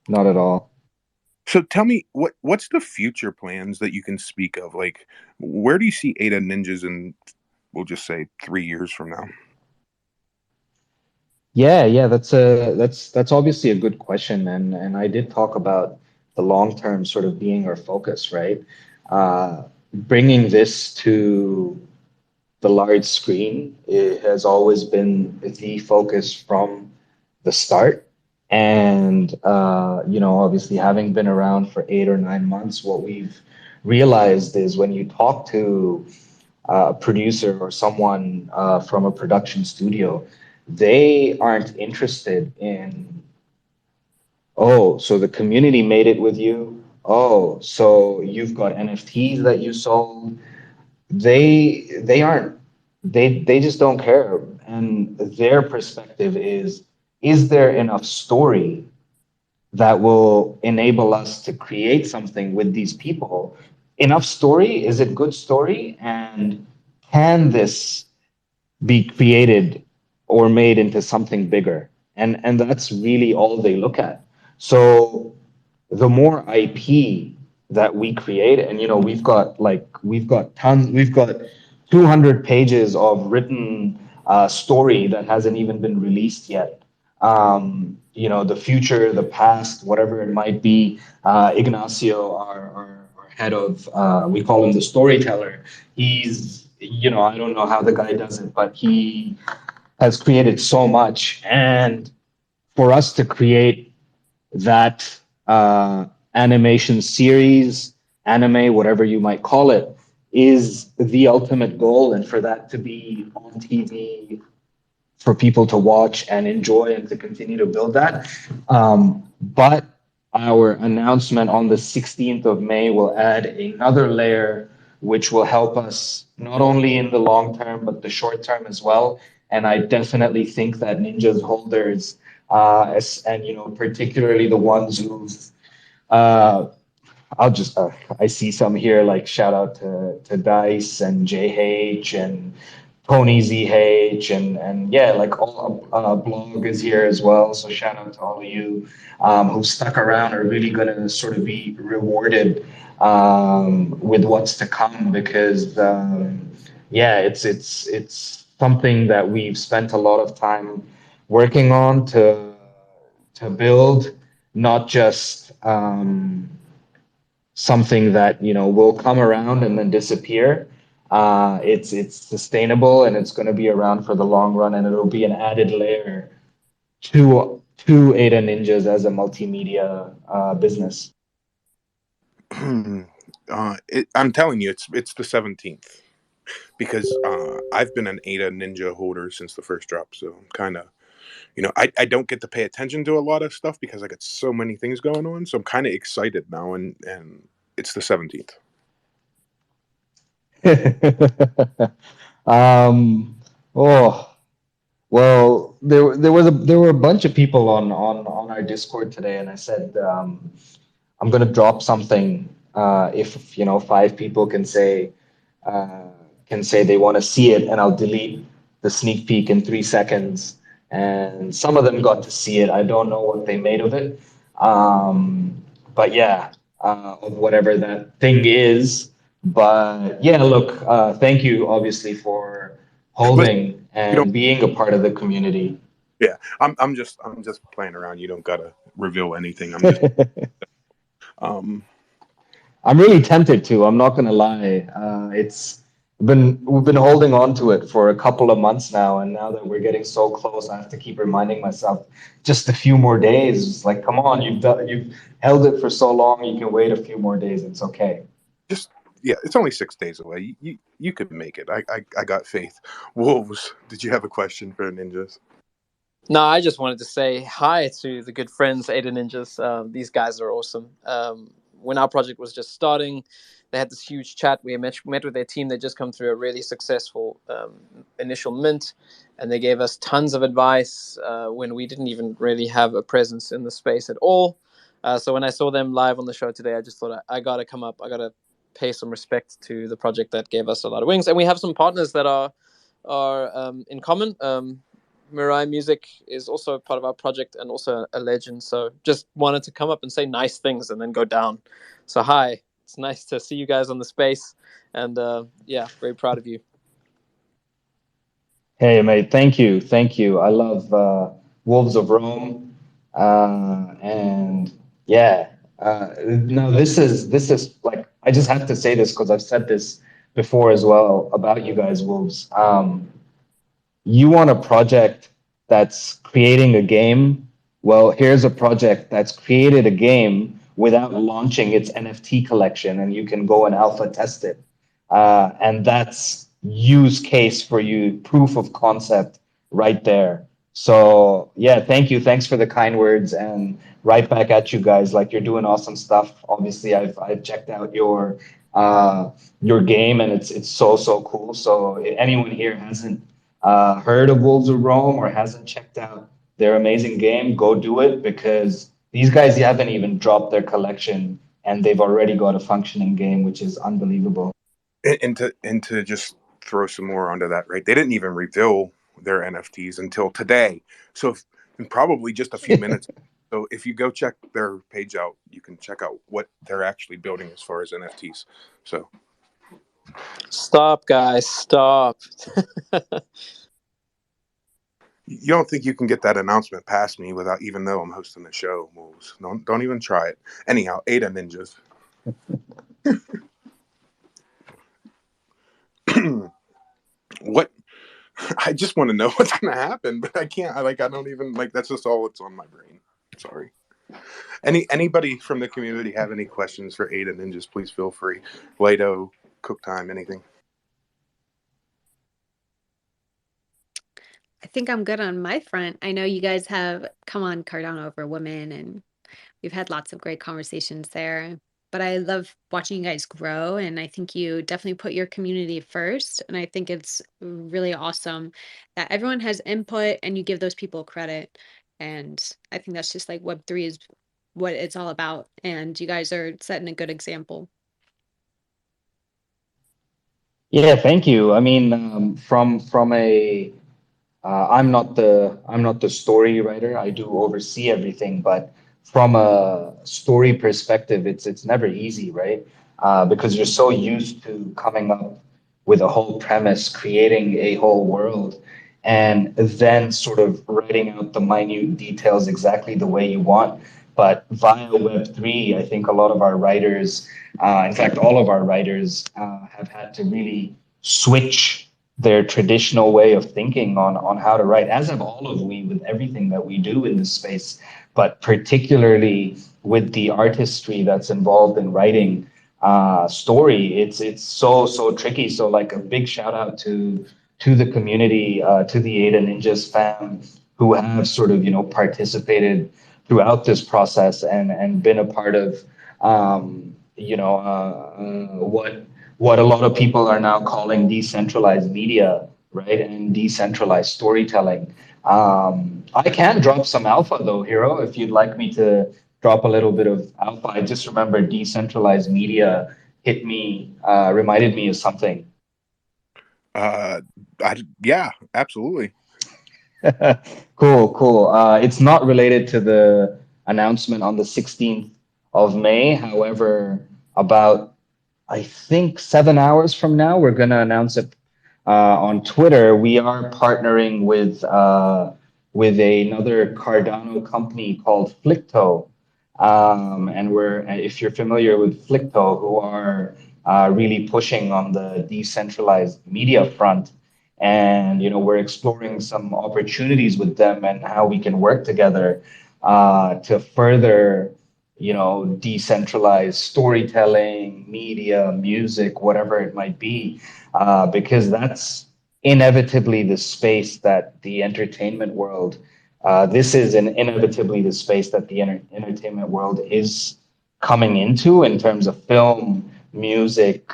Not at all. So tell me, what's the future plans that you can speak of? Like, where do you see ADA Ninjas in, we'll just say, 3 years from now? Yeah, that's obviously a good question, and I did talk about the long term sort of being our focus, right? Bringing this to the large screen, it has always been the focus from the start. And you know, obviously, having been around for 8 or 9 months, what we've realized is when you talk to a producer or someone from a production studio, they aren't interested in, oh, so the community made it with you. Oh, so you've got NFTs that you sold. They aren't, they just don't care. And their perspective is there enough story that will enable us to create something with these people? Enough story? Is it good story? And can this be created or made into something bigger? And that's really all they look at. So the more IP that we create, and you know, we've got 200 pages of written story that hasn't even been released yet. You know, the future, the past, whatever it might be. Ignacio, our head of, we call him the storyteller. He's, you know, I don't know how the guy does it, but he has created so much. And for us to create that animation series, anime, whatever you might call it, is the ultimate goal. And for that to be on TV for people to watch and enjoy and to continue to build that. But our announcement on the 16th of May will add another layer which will help us not only in the long term, but the short term as well. And I definitely think that Ninjaz holders, and you know, particularly the ones who've uh, I see some here, like shout out to Dice and JH and Tony ZH and yeah, like all blog is here as well. So shout out to all of you who stuck around, are really going to sort of be rewarded with what's to come, because yeah, it's something that we've spent a lot of time working on to build, not just something that, you know, will come around and then disappear. It's sustainable, and it's going to be around for the long run, and it'll be an added layer to ADA Ninjaz as a multimedia business. I'm telling you, it's the 17th, because I've been an ADA Ninja holder since the first drop, so I'm kind of, you know, I don't get to pay attention to a lot of stuff because I got so many things going on, so I'm kind of excited now, and it's the 17th. Oh, well, there were a bunch of people on our Discord today, and I said I'm gonna drop something if, you know, 5 people uh, can say they want to see it, and I'll delete the sneak peek in 3 seconds. And some of them got to see it. I don't know what they made of it, but yeah, of whatever that thing is. But yeah, look, thank you obviously for But holding you don't. and being a part of the community. Yeah, I'm just playing around. You don't gotta reveal anything. I'm just I'm really tempted to. I'm not gonna lie. We've been holding on to it for a couple of months now, and now that we're getting so close, I have to keep reminding myself just a few more days. It's like, come on, you've held it for so long. You can wait a few more days. It's okay. just yeah. It's only 6 days away. You could make it. I got faith. Wolves, did you have a question for Ninjas? No, I just wanted to say hi to the good friends, ADA Ninjas. These guys are awesome. When our project was just starting, they had this huge chat. We met with their team. They just come through a really successful initial mint, and they gave us tons of advice when we didn't even really have a presence in the space at all. So when I saw them live on the show today, I just thought I got to come up. I got to pay some respect to the project that gave us a lot of wings. And we have some partners that are in common. Mirai Music is also part of our project and also a legend. So just wanted to come up and say nice things and then go down. So hi, it's nice to see you guys on the space, and yeah, very proud of you. Hey, mate, thank you. I love Wolves of Rome, and yeah. No, this is like, I just have to say this because I've said this before as well about you guys, Wolves. You want a project that's creating a game? Well, here's a project that's created a game without launching its NFT collection, and you can go and alpha test it. And that's use case for you, proof of concept right there. So yeah, thank you. Thanks for the kind words, and right back at you guys. Like, you're doing awesome stuff. Obviously, I've checked out your game, and it's so cool. So if anyone here hasn't heard of Wolves of Rome or hasn't checked out their amazing game, go do it, because these guys haven't even dropped their collection and they've already got a functioning game, which is unbelievable. And to just throw some more onto that, right? They didn't even reveal their NFTs until today. So in probably just a few minutes. So if you go check their page out, you can check out what they're actually building as far as NFTs. So Stop, guys, stop. You don't think you can get that announcement past me without even though I'm hosting the show, Moles? Don't even try it. Anyhow, ADA Ninjas. What? I just want to know what's going to happen, but I can't. I don't even that's just all that's on my brain. Sorry. Anybody from the community have any questions for ADA Ninjas? Please feel free. Lido, Cook Time, anything. I think I'm good on my front. I know you guys have come on Cardano Over Women, and we've had lots of great conversations there. But I love watching you guys grow, and I think you definitely put your community first. And I think it's really awesome that everyone has input and you give those people credit. And I think that's just like Web3 is what it's all about. And you guys are setting a good example. Yeah, thank you. I mean, from a I'm not the story writer. I do oversee everything, but from a story perspective, it's never easy, right? Because you're so used to coming up with a whole premise, creating a whole world, and then sort of writing out the minute details exactly the way you want. But via Web3, I think a lot of our writers, in fact, all of our writers, have had to really switch their traditional way of thinking on how to write, as have all of we with everything that we do in this space, but particularly with the artistry that's involved in writing story, it's so tricky. So like a big shout out to the community, to the ADA Ninjas fam who have sort of participated throughout this process and been a part of what a lot of people are now calling decentralized media, right? And decentralized storytelling. I can drop some alpha though, Hero, if you'd like me to drop a little bit of alpha. I just remember decentralized media reminded me of something. Yeah, absolutely. Cool. It's not related to the announcement on the 16th of May. However, about I think 7 hours from now, we're going to announce it on Twitter. We are partnering with another Cardano company called Flicto. And if you're familiar with Flicto, who are really pushing on the decentralized media front, and we're exploring some opportunities with them and how we can work together to further decentralized storytelling, media, music, whatever it might be, because that's inevitably the space that the entertainment world, inevitably the space that the entertainment world is coming into in terms of film, music,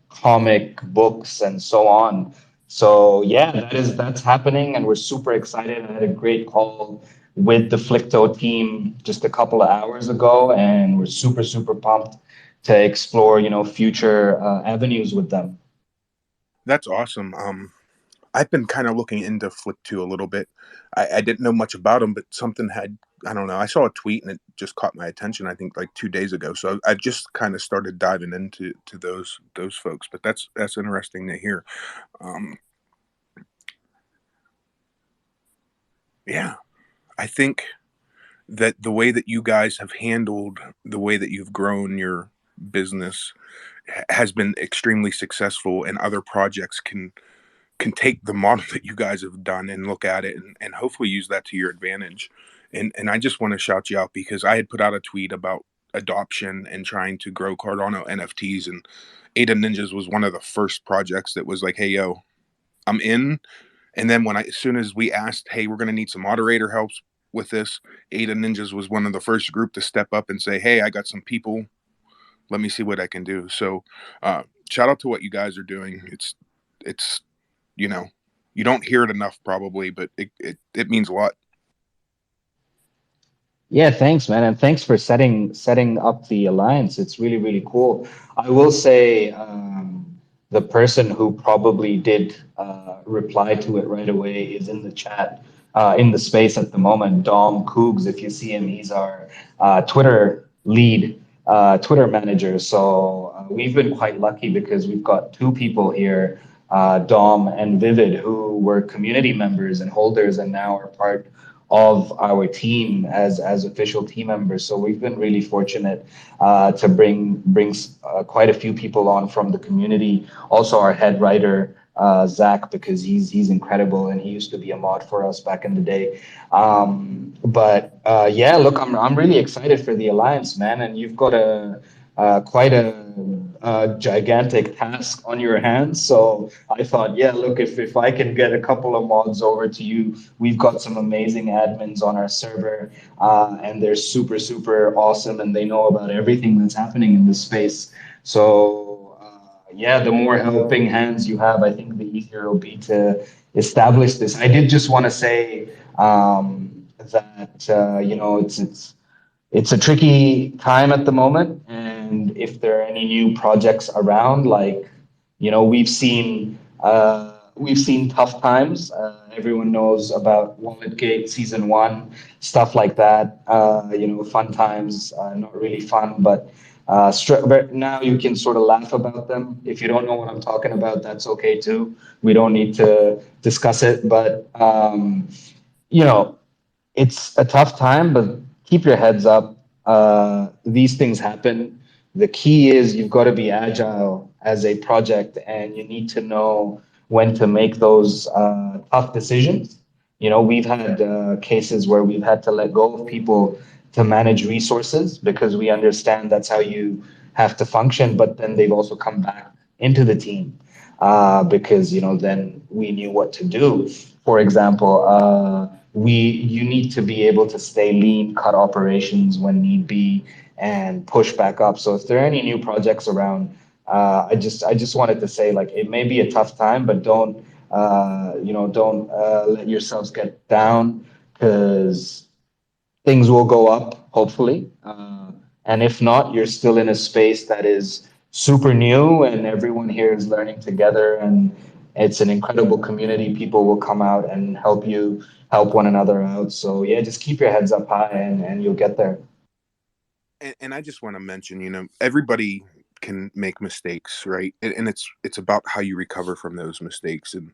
comic books, and so on. So yeah, that's happening, and we're super excited. I had a great call with the Flicto team just a couple of hours ago, and we're super pumped to explore, future avenues with them. That's awesome. I've been kind of looking into Flick2 a little bit. I didn't know much about them, but something I don't know. I saw a tweet and it just caught my attention. I think like 2 days ago. So I just kind of started diving into those folks. But that's interesting to hear. Yeah, I think that the way that you guys have handled the way that you've grown your business has been extremely successful, and other projects can take the model that you guys have done and look at it and hopefully use that to your advantage. And I just want to shout you out because I had put out a tweet about adoption and trying to grow Cardano NFTs, and ADA Ninjas was one of the first projects that was like, hey, yo, I'm in. And then as soon as we asked, hey, we're going to need some moderator helps with this, ADA Ninjas was one of the first group to step up and say, hey, I got some people. Let me see what I can do. So shout out to what you guys are doing. It's you don't hear it enough probably, but it means a lot. Yeah, thanks, man, and thanks for setting up the alliance. It's really cool. I will say the person who probably did reply to it right away is in the chat, in the space at the moment. Dom Coogs, if you see him, he's our Twitter lead, Twitter manager. So we've been quite lucky because we've got two people here, Dom and Vivid, who were community members and holders and now are part of our team as official team members. So we've been really fortunate to bring quite a few people on from the community. Also our head writer, Zach, because he's incredible and he used to be a mod for us back in the day. But yeah, look, I'm really excited for the Alliance, man, and you've got quite a gigantic task on your hands. So I thought, yeah, look, if I can get a couple of mods over to you, we've got some amazing admins on our server, and they're super, super awesome, and they know about everything that's happening in this space. So yeah, the more helping hands you have, I think the easier it'll be to establish this. I did just want to say that you know, it's a tricky time at the moment, and if there are any new projects around, like, you know, we've seen tough times. Everyone knows about Walletgate season 1, stuff like that. You know, fun times, not really fun, but but now you can sort of laugh about them. If you don't know what I'm talking about, that's okay too. We don't need to discuss it, but you know, it's a tough time, but keep your heads up. These things happen. The key is you've got to be agile as a project, and you need to know when to make those tough decisions. You know, we've had cases where we've had to let go of people to manage resources because we understand that's how you have to function, but then they've also come back into the team because, you know, then we knew what to do. For example, you need to be able to stay lean, cut operations when need be, and push back up. So if there are any new projects around, I just wanted to say, like, it may be a tough time, but don't don't let yourselves get down, because things will go up, hopefully. And if not, you're still in a space that is super new and everyone here is learning together, and it's an incredible community. People will come out and help one another out. So yeah, just keep your heads up high and you'll get there. And I just want to mention, you know, everybody can make mistakes, right? And it's about how you recover from those mistakes. And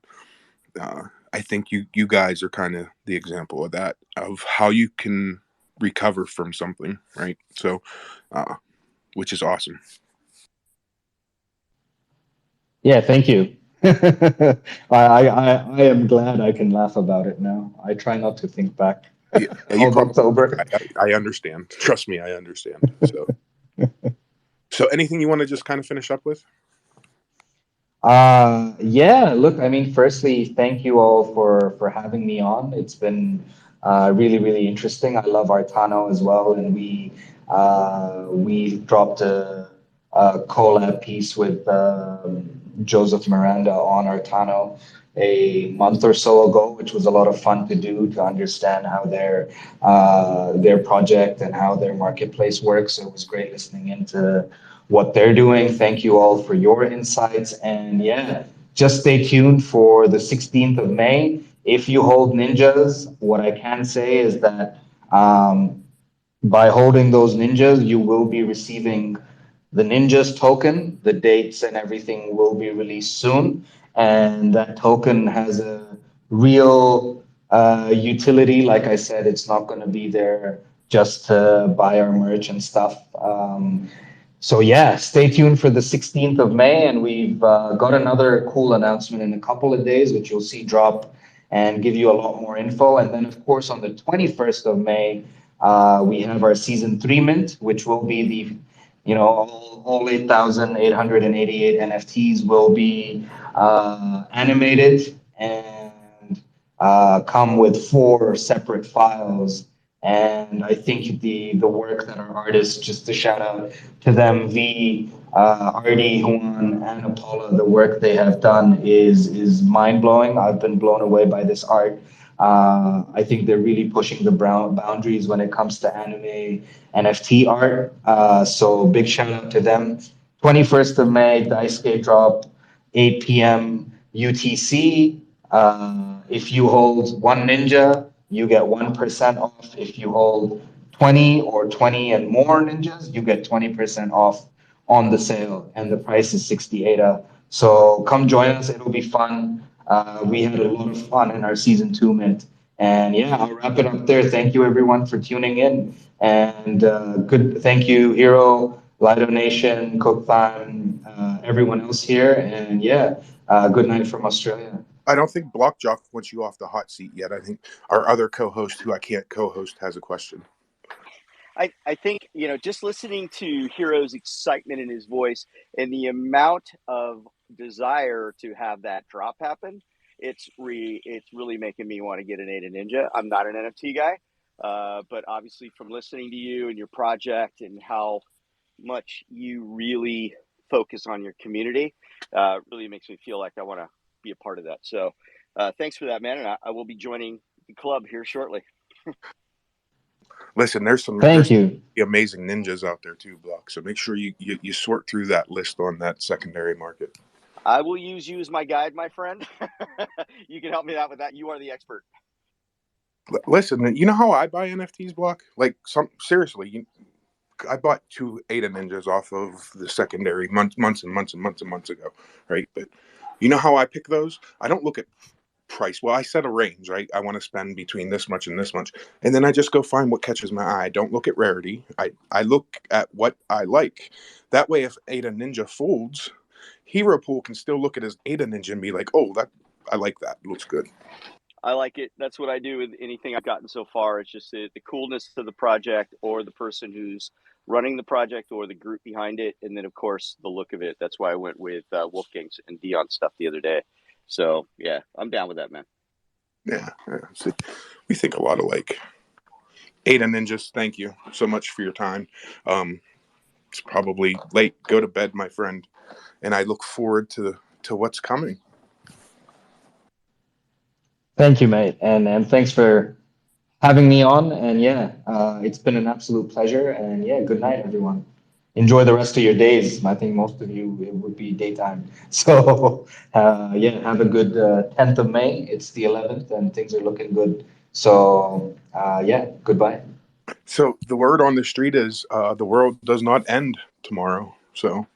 I think you guys are kind of the example of that, of how you can recover from something, right? So, which is awesome. Yeah, thank you. I am glad I can laugh about it now. I try not to think back. Yeah, you Of October. I understand. Trust me, I understand. So anything you want to just kind of finish up with? Yeah, look, I mean, firstly, thank you all for having me on. It's been really, really interesting. I love Artano as well, and we dropped a collab piece with Joseph Miranda on Artano a month or so ago, which was a lot of fun to do, to understand how their project and how their marketplace works. So it was great listening into what they're doing. Thank you all for your insights. And yeah, just stay tuned for the 16th of May. If you hold ninjas, what I can say is that by holding those ninjas, you will be receiving the Ninjaz token. The dates and everything will be released soon. And that token has a real utility. Like I said, it's not going to be there just to buy our merch and stuff. So yeah, stay tuned for the 16th of May, and we've got another cool announcement in a couple of days, which you'll see drop and give you a lot more info. And then, of course, on the 21st of May, we have our season 3 mint, which will be the, you know, all 8,888 NFTs will be animated and come with 4 separate files. And I think the work that our artists, just to shout out to them, V, Artie, Juan, and Apollo, the work they have done is mind blowing. I've been blown away by this art. I think they're really pushing the boundaries when it comes to anime NFT art. So big shout out to them. 21st of May, Daisuke drop, 8 p.m. UTC. If you hold 1 ninja, you get 1% off. If you hold 20 or 20 and more ninjas, you get 20% off on the sale, and the price is 60 ADA. So come join us. It'll be fun. We had a lot of fun in our season 2 mint. And yeah, I'll wrap it up there. Thank you everyone for tuning in. And thank you, Hero, Lido Nation, Cookfan, everyone else here. And yeah, good night from Australia. I don't think Blockjock wants you off the hot seat yet. I think our other co-host, who I can't co-host, has a question. I think, just listening to Hero's excitement in his voice and the amount of desire to have that drop happen, it's really making me want to get an ADA Ninja. I'm not an NFT guy, but obviously from listening to you and your project and how much you really focus on your community, really makes me feel like I want to be a part of that. So thanks for that, man. And I will be joining the club here shortly. Listen, there's some amazing ninjas out there too, Block. So make sure you sort through that list on that secondary market. I will use you as my guide, my friend. You can help me out with that. You are the expert. Listen, you know how I buy NFTs, Block? Like, seriously, I bought 2 ADA Ninjas off of the secondary months ago, right? But you know how I pick those? I don't look at price. Well, I set a range, right? I want to spend between this much and this much, and then I just go find what catches my eye. I don't look at rarity. I look at what I like. That way, if ADA Ninja folds, Hero Pool can still look at his ADA Ninja and be like, "Oh, I like that. It looks good." I like it. That's what I do with anything I've gotten so far. It's just the coolness of the project, or the person who's running the project, or the group behind it, and then of course the look of it. That's why I went with Wolfgang's and Dion's stuff the other day. So yeah, I'm down with that, man. Yeah. So we think a lot alike. ADA Ninjas, thank you so much for your time. It's probably late. Go to bed, my friend, and I look forward to what's coming. Thank you, mate, and thanks for having me on. And yeah, it's been an absolute pleasure. And yeah, good night, everyone. Enjoy the rest of your days. I think most of you, it would be daytime. So yeah, have a good 10th of May. It's the 11th, and things are looking good. So yeah, goodbye. So the word on the street is the world does not end tomorrow. So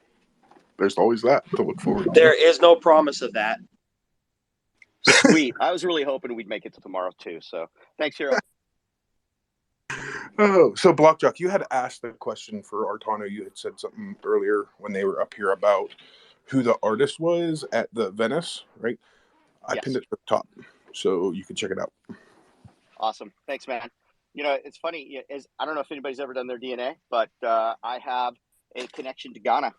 there's always that to look forward to. There is no promise of that. Sweet. I was really hoping we'd make it to tomorrow too. So thanks, Hero. Oh, so Blockjock, you had asked a question for Artano. You had said something earlier when they were up here about who the artist was at the Venice, right? I pinned it to the top, so you can check it out. Awesome. Thanks, man. It's funny. I don't know if anybody's ever done their DNA, but I have a connection to Ghana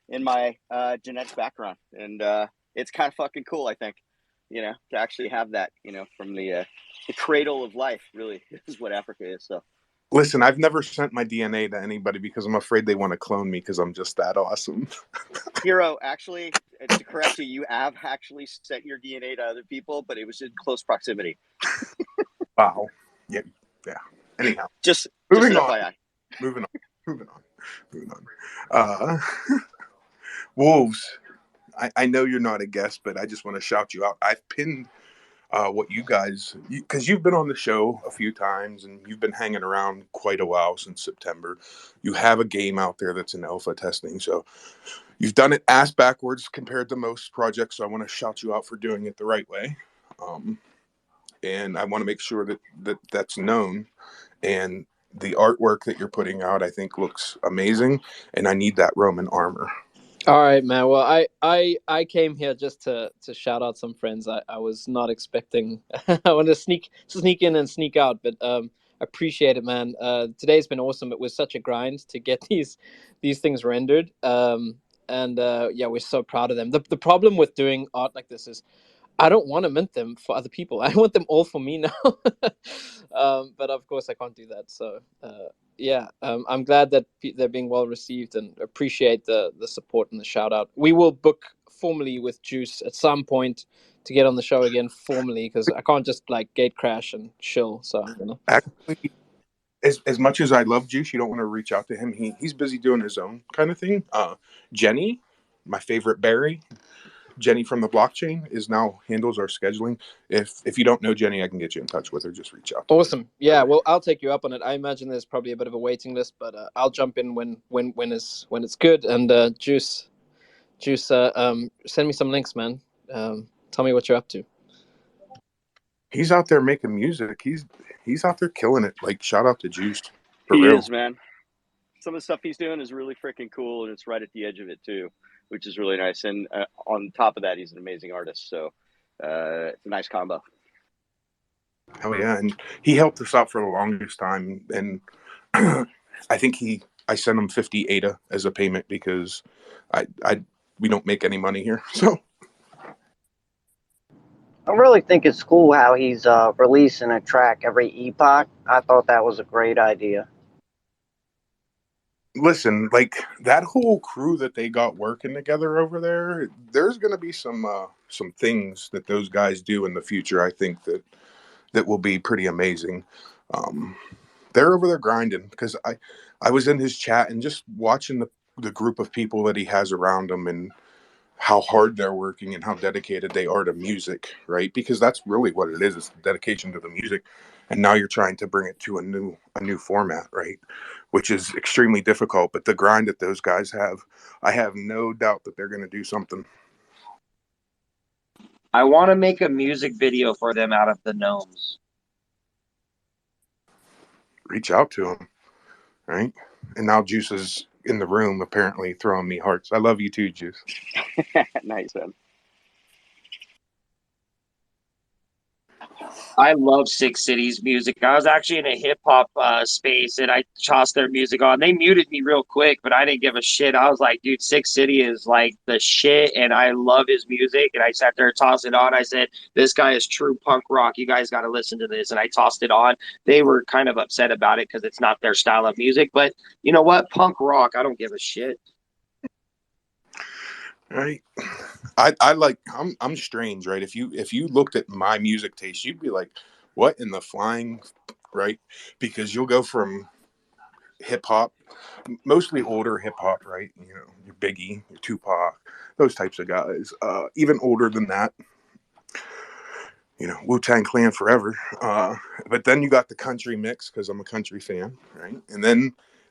in my genetic background, and it's kind of fucking cool. I think, to actually have that, from the cradle of life. Really, is what Africa is. So. Listen, I've never sent my DNA to anybody because I'm afraid they want to clone me because I'm just that awesome. Hero, actually, to correct you, you have actually sent your DNA to other people, but it was in close proximity. Wow. Yeah. Anyhow, just moving on. FYI. Moving on. Wolves, I know you're not a guest, but I just want to shout you out. I've pinned what you guys, because you've been on the show a few times and you've been hanging around quite a while since September. You have a game out there that's in alpha testing, so you've done it ass backwards compared to most projects. So I want to shout you out for doing it the right way, and I want to make sure that's known. And the artwork that you're putting out, I think, looks amazing, and I need that Roman armor. All right, man. Well, I came here just to shout out some friends. I was not expecting. I want to sneak in and sneak out, but appreciate it, man. Today's been awesome. It was such a grind to get these things rendered, and yeah, we're so proud of them. The problem with doing art like this is I don't want to mint them for other people. I want them all for me now. But of course I can't do that. So yeah, I'm glad that they're being well received, and appreciate the support and the shout out. We will book formally with Juice at some point to get on the show again formally, because I can't just like gate crash and chill. So I'm gonna... Actually, as much as I love Juice, you don't want to reach out to him. He's busy doing his own kind of thing. Jenny, my favorite berry, Jenny from the blockchain handles our scheduling. If you don't know Jenny, I can get you in touch with her. Just reach out. Awesome. Yeah, well, I'll take you up on it. I imagine there's probably a bit of a waiting list, but I'll jump in when it's good. And Juice, send me some links, man. Tell me what you're up to. He's out there making music. He's out there killing it. Like, shout out to Juice. For He real. is, man. Some of the stuff he's doing is really freaking cool, and it's right at the edge of it too, which is really nice. And on top of that, he's an amazing artist. So it's a nice combo. Oh yeah, and he helped us out for the longest time. And I think I sent him 50 ADA as a payment because we don't make any money here. So I really think it's cool how he's releasing a track every epoch. I thought that was a great idea. listen, like that whole crew that they got working together over there, there's going to be some things that those guys do in the future. I think that will be pretty amazing. They're over there grinding because I was in his chat and just watching the group of people that he has around him and how hard they're working and how dedicated they are to music, right? Because that's really what it is. It's dedication to the music. And now you're trying to bring it to a new format, right? Which is extremely difficult. But the grind that those guys have, I have no doubt that they're going to do something. I want to make a music video for them out of the gnomes. Reach out to them, right? And now Juice is in the room apparently throwing me hearts. I love you too, Juice. Nice, man. I love Six Cities music. I was actually in a hip hop space and I tossed their music on. They muted me real quick, but I didn't give a shit. I was like, dude, Six City is like the shit and I love his music. And I sat there and tossed it on. I said, this guy is true punk rock. You guys got to listen to this. And I tossed it on. They were kind of upset about it because it's not their style of music. But you know what? Punk rock, I don't give a shit. Right. I'm strange, right? If you looked at my music taste, you'd be like, what in the flying, right? Because you'll go from hip hop, mostly older hip hop, right? You know, your Biggie, your Tupac, those types of guys. Even older than that, you know, Wu-Tang Clan forever. But then you got the country mix because I'm a country fan, right? And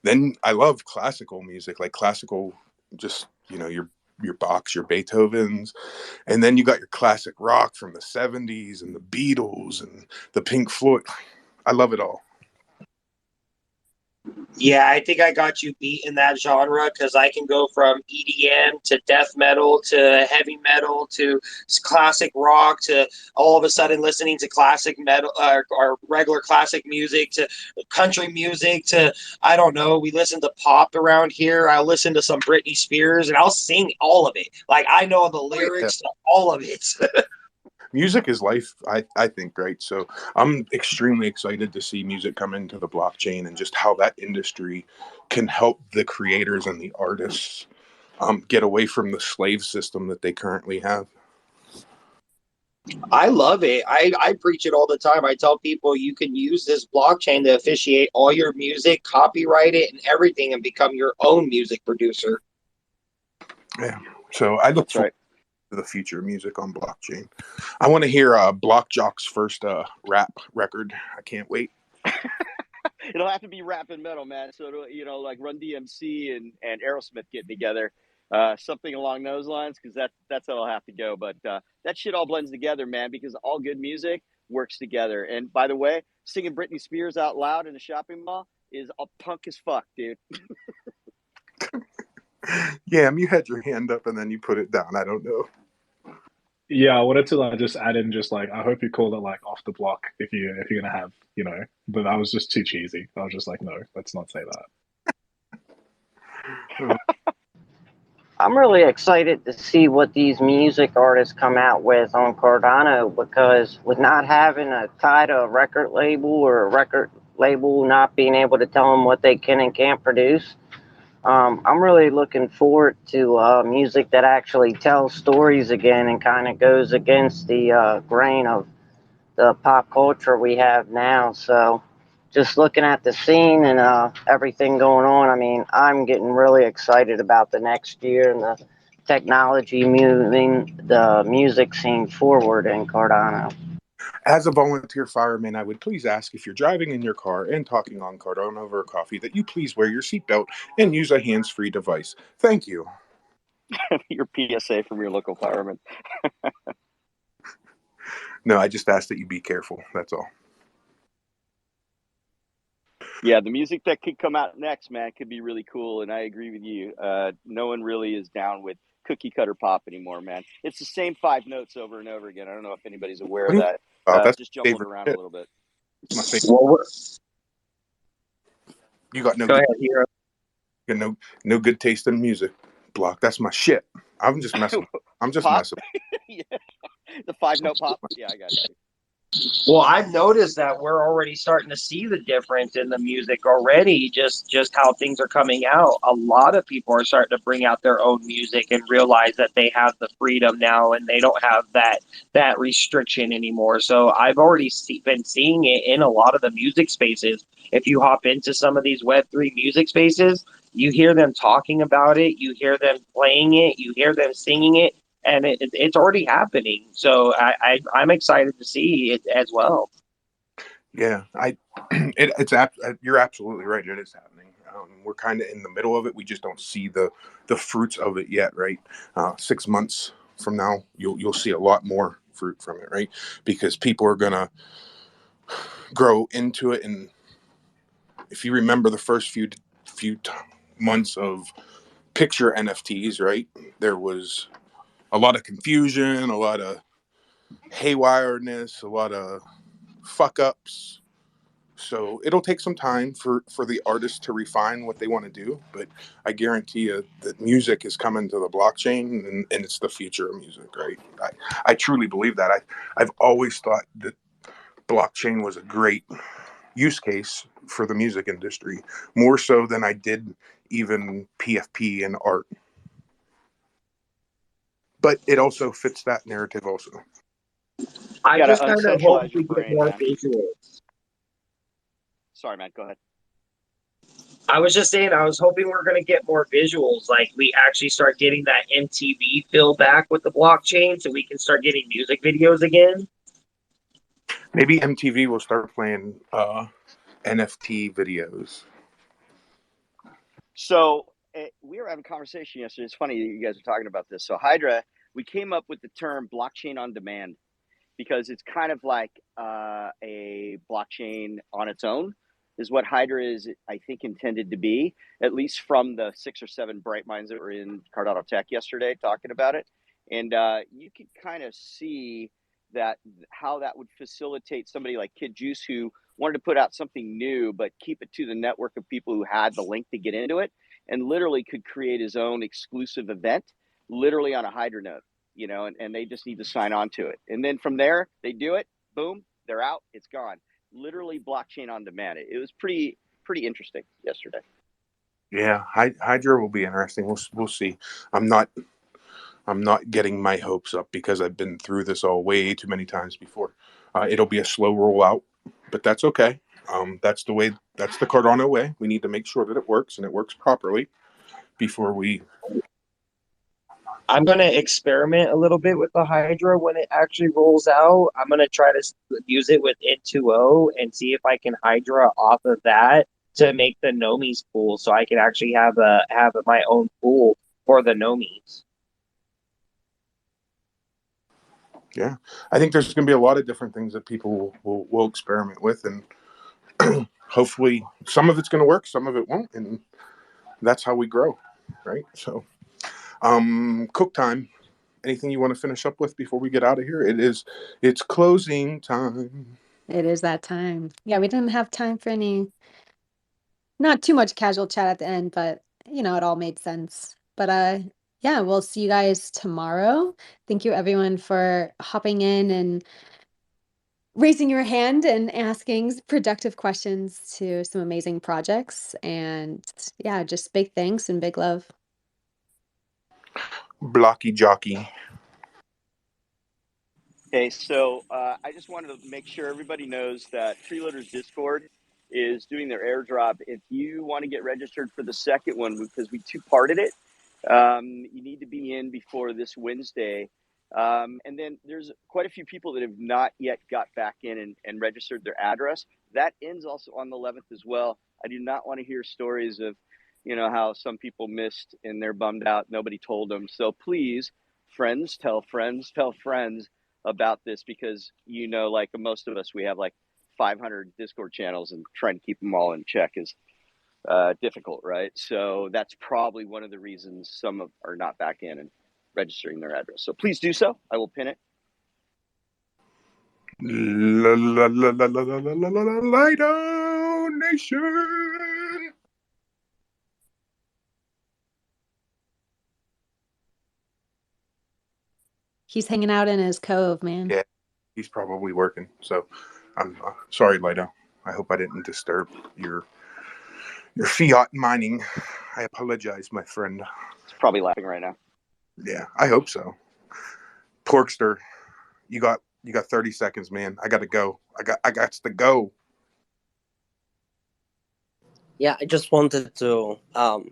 then I love classical music, like classical, just, you know, your Bachs, your Beethovens, and then you got your classic rock from the 70s and the Beatles and the Pink Floyd. I love it all. Yeah, I think I got you beat in that genre because I can go from EDM to death metal to heavy metal to classic rock to all of a sudden listening to classic metal or regular classic music to country music to, I don't know, we listen to pop around here. I'll listen to some Britney Spears and I'll sing all of it. Like I know the lyrics to all of it. Music is life, I think, right? So I'm extremely excited to see music come into the blockchain and just how that industry can help the creators and the artists get away from the slave system that they currently have. I love it. I preach it all the time. I tell people you can use this blockchain to officiate all your music, copyright it and everything and become your own music producer. Yeah. So I look forward to the future of music on blockchain. I want to hear Block Jock's first rap record. I can't wait. It'll have to be rap and metal, man. So, you know, like Run DMC and Aerosmith getting together, something along those lines, because that's how it'll have to go. But that shit all blends together, man, because all good music works together. And by the way, singing Britney Spears out loud in a shopping mall is a punk as fuck, dude. Yeah, you had your hand up and then you put it down. I don't know. Yeah, I wanted to just add in just like I hope you call it like off the block if you're gonna have, you know, but that was just too cheesy. I was just like, no, let's not say that. I'm really excited to see what these music artists come out with on Cardano because with not having a tie to a record label or a record label not being able to tell them what they can and can't produce, I'm really looking forward to music that actually tells stories again and kind of goes against the grain of the pop culture we have now. So just looking at the scene and everything going on, I mean, I'm getting really excited about the next year and the technology moving the music scene forward in Cardano. As a volunteer fireman, I would please ask, if you're driving in your car and talking on Cardano Over Coffee, that you please wear your seatbelt and use a hands-free device. Thank you. Your PSA from your local fireman. No, I just ask that you be careful. That's all. Yeah, the music that could come out next, man, could be really cool. And I agree with you. No one really is down with cookie cutter pop anymore, man. It's the same 5 notes over and over again. I don't know if anybody's aware of that. That's Just my jumbled favorite around shit. a little bit. It's my favorite. Well, You got no go good, ahead, Hero. you got no good taste in music. Block. That's my shit. I'm just messing. I'm just Pop? messing. Yeah. The 5-note pop? Yeah, I got you. Well, I've noticed that we're already starting to see the difference in the music already, just how things are coming out. A lot of people are starting to bring out their own music and realize that they have the freedom now and they don't have that restriction anymore. So I've already been seeing it in a lot of the music spaces. If you hop into some of these Web3 music spaces, you hear them talking about it, you hear them playing it, you hear them singing it, and it's already happening. So I'm excited to see it as well. Yeah, you're absolutely right. It is happening. We're kind of in the middle of it. We just don't see the fruits of it yet, right? 6 months from now, you'll see a lot more fruit from it, right? Because people are gonna grow into it. And if you remember the first few months of picture NFTs, right? There was a lot of confusion, a lot of haywireness, a lot of fuck ups. So it'll take some time for the artists to refine what they want to do, but I guarantee you that music is coming to the blockchain, and it's the future of music, right? I truly believe that. I've always thought that blockchain was a great use case for the music industry, more so than I did even PFP and art. But it also fits that narrative also. I just kind of hope uncentralize your we get brain, more man. visuals. Sorry, Matt, go ahead. I was just saying, I was hoping we are going to get more visuals. Like we actually start getting that MTV feel back with the blockchain so we can start getting music videos again. Maybe MTV will start playing NFT videos. So we were having a conversation yesterday. It's funny you guys are talking about this. So Hydra, we came up with the term blockchain on demand because it's kind of like a blockchain on its own is what Hydra is, I think, intended to be, at least from the 6 or 7 bright minds that were in Cardano Tech yesterday talking about it. And you could kind of see that how that would facilitate somebody like Kid Juice, who wanted to put out something new, but keep it to the network of people who had the link to get into it, and literally could create his own exclusive event, literally on a Hydra node, you know, and they just need to sign on to it. And then from there, they do it, boom, they're out, it's gone. Literally blockchain on demand. It was pretty interesting yesterday. Yeah, Hydra will be interesting. We'll see. I'm not getting my hopes up because I've been through this all way too many times before. It'll be a slow rollout, but that's okay. That's the Cardano way. We need to make sure that it works and it works properly before we. I'm going to experiment a little bit with the Hydra when it actually rolls out. I'm going to try to use it with Ewww and see if I can Hydra off of that to make the Nomies pool, so I can actually have my own pool for the Nomies. Yeah, I think there's going to be a lot of different things that people will experiment with, and hopefully some of it's going to work, some of it won't, and that's how we grow, right? So, cook time. Anything you want to finish up with before we get out of here? It's closing time. It is that time. Yeah, we didn't have time for not too much casual chat at the end, but you know, it all made sense. But yeah, we'll see you guys tomorrow. Thank you everyone for hopping in and raising your hand and asking productive questions to some amazing projects. And yeah, just big thanks and big love. Blocky jockey. Okay, so I just wanted to make sure everybody knows that Freeloaders Discord is doing their airdrop. If you want to get registered for the second one, because we 2-parted it, You need to be in before this Wednesday. And then there's quite a few people that have not yet got back in and registered their address. That ends also on the 11th as well. I do not want to hear stories of, how some people missed and they're bummed out. Nobody told them. So please, friends tell friends about this, because, like most of us, we have like 500 Discord channels, and trying to keep them all in check is difficult, right? So that's probably one of the reasons some are not back in and registering their address. So please do so. I will pin it. Lido Nation. He's hanging out in his cove, man. Yeah, he's probably working. So I'm sorry, Lido. I hope I didn't disturb your fiat mining. I apologize, my friend. He's probably laughing right now. Yeah, I hope so. Porkster, you got 30 seconds, man. I got to go. I got to go. Yeah, I just wanted to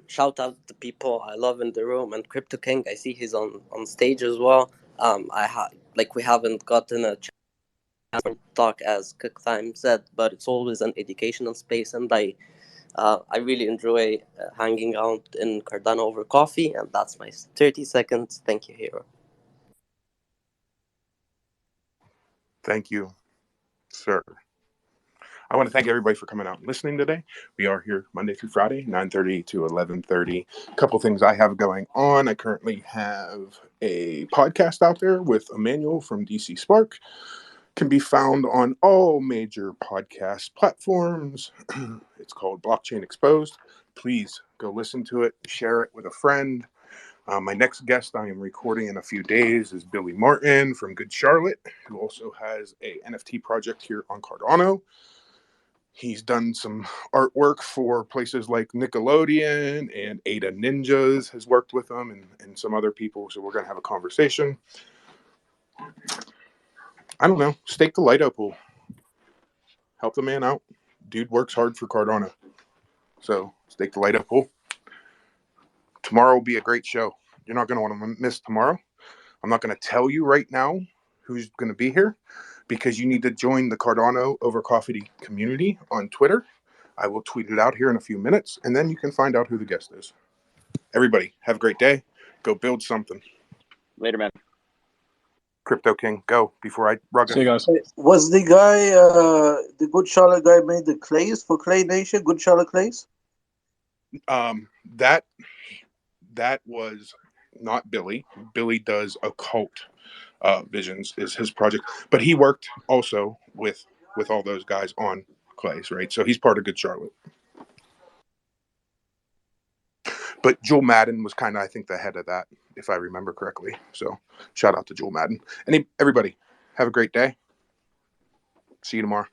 shout out the people I love in the room, and Crypto King. I see he's on stage as well. We haven't gotten a chance to talk, as Cook Time said, but it's always an educational space, and I really enjoy hanging out in Cardano over coffee, and that's my 30 seconds. Thank you, Hero. Thank you, sir. I want to thank everybody for coming out and listening today. We are here Monday through Friday, 9:30 to 11:30. A couple things I have going on. I currently have a podcast out there with Emmanuel from DC Spark. Can be found on all major podcast platforms. It's called Blockchain Exposed. Please go listen to it, share it with a friend. My next guest I am recording in a few days is Billy Martin from Good Charlotte, who also has a NFT project here on Cardano. He's done some artwork for places like Nickelodeon, and ADA Ninjaz has worked with them, and some other people. So we're going to have a conversation. I don't know. Stake the Lido pool. Help the man out. Dude works hard for Cardano. So stake the Lido pool. Tomorrow will be a great show. You're not going to want to miss tomorrow. I'm not going to tell you right now who's going to be here, because you need to join the Cardano Over Coffee community on Twitter. I will tweet it out here in a few minutes, and then you can find out who the guest is. Everybody, have a great day. Go build something. Later, man. Crypto King, go before I rug. See you guys. Was the guy, the Good Charlotte guy, made the clays for Clay Nation? Good Charlotte clays? That was not Billy. Billy does Occult Visions is his project, but he worked also with all those guys on clays, right? So he's part of Good Charlotte. But Joel Madden was kind of, I think, the head of that, if I remember correctly. So shout out to Joel Madden. And everybody, have a great day. See you tomorrow.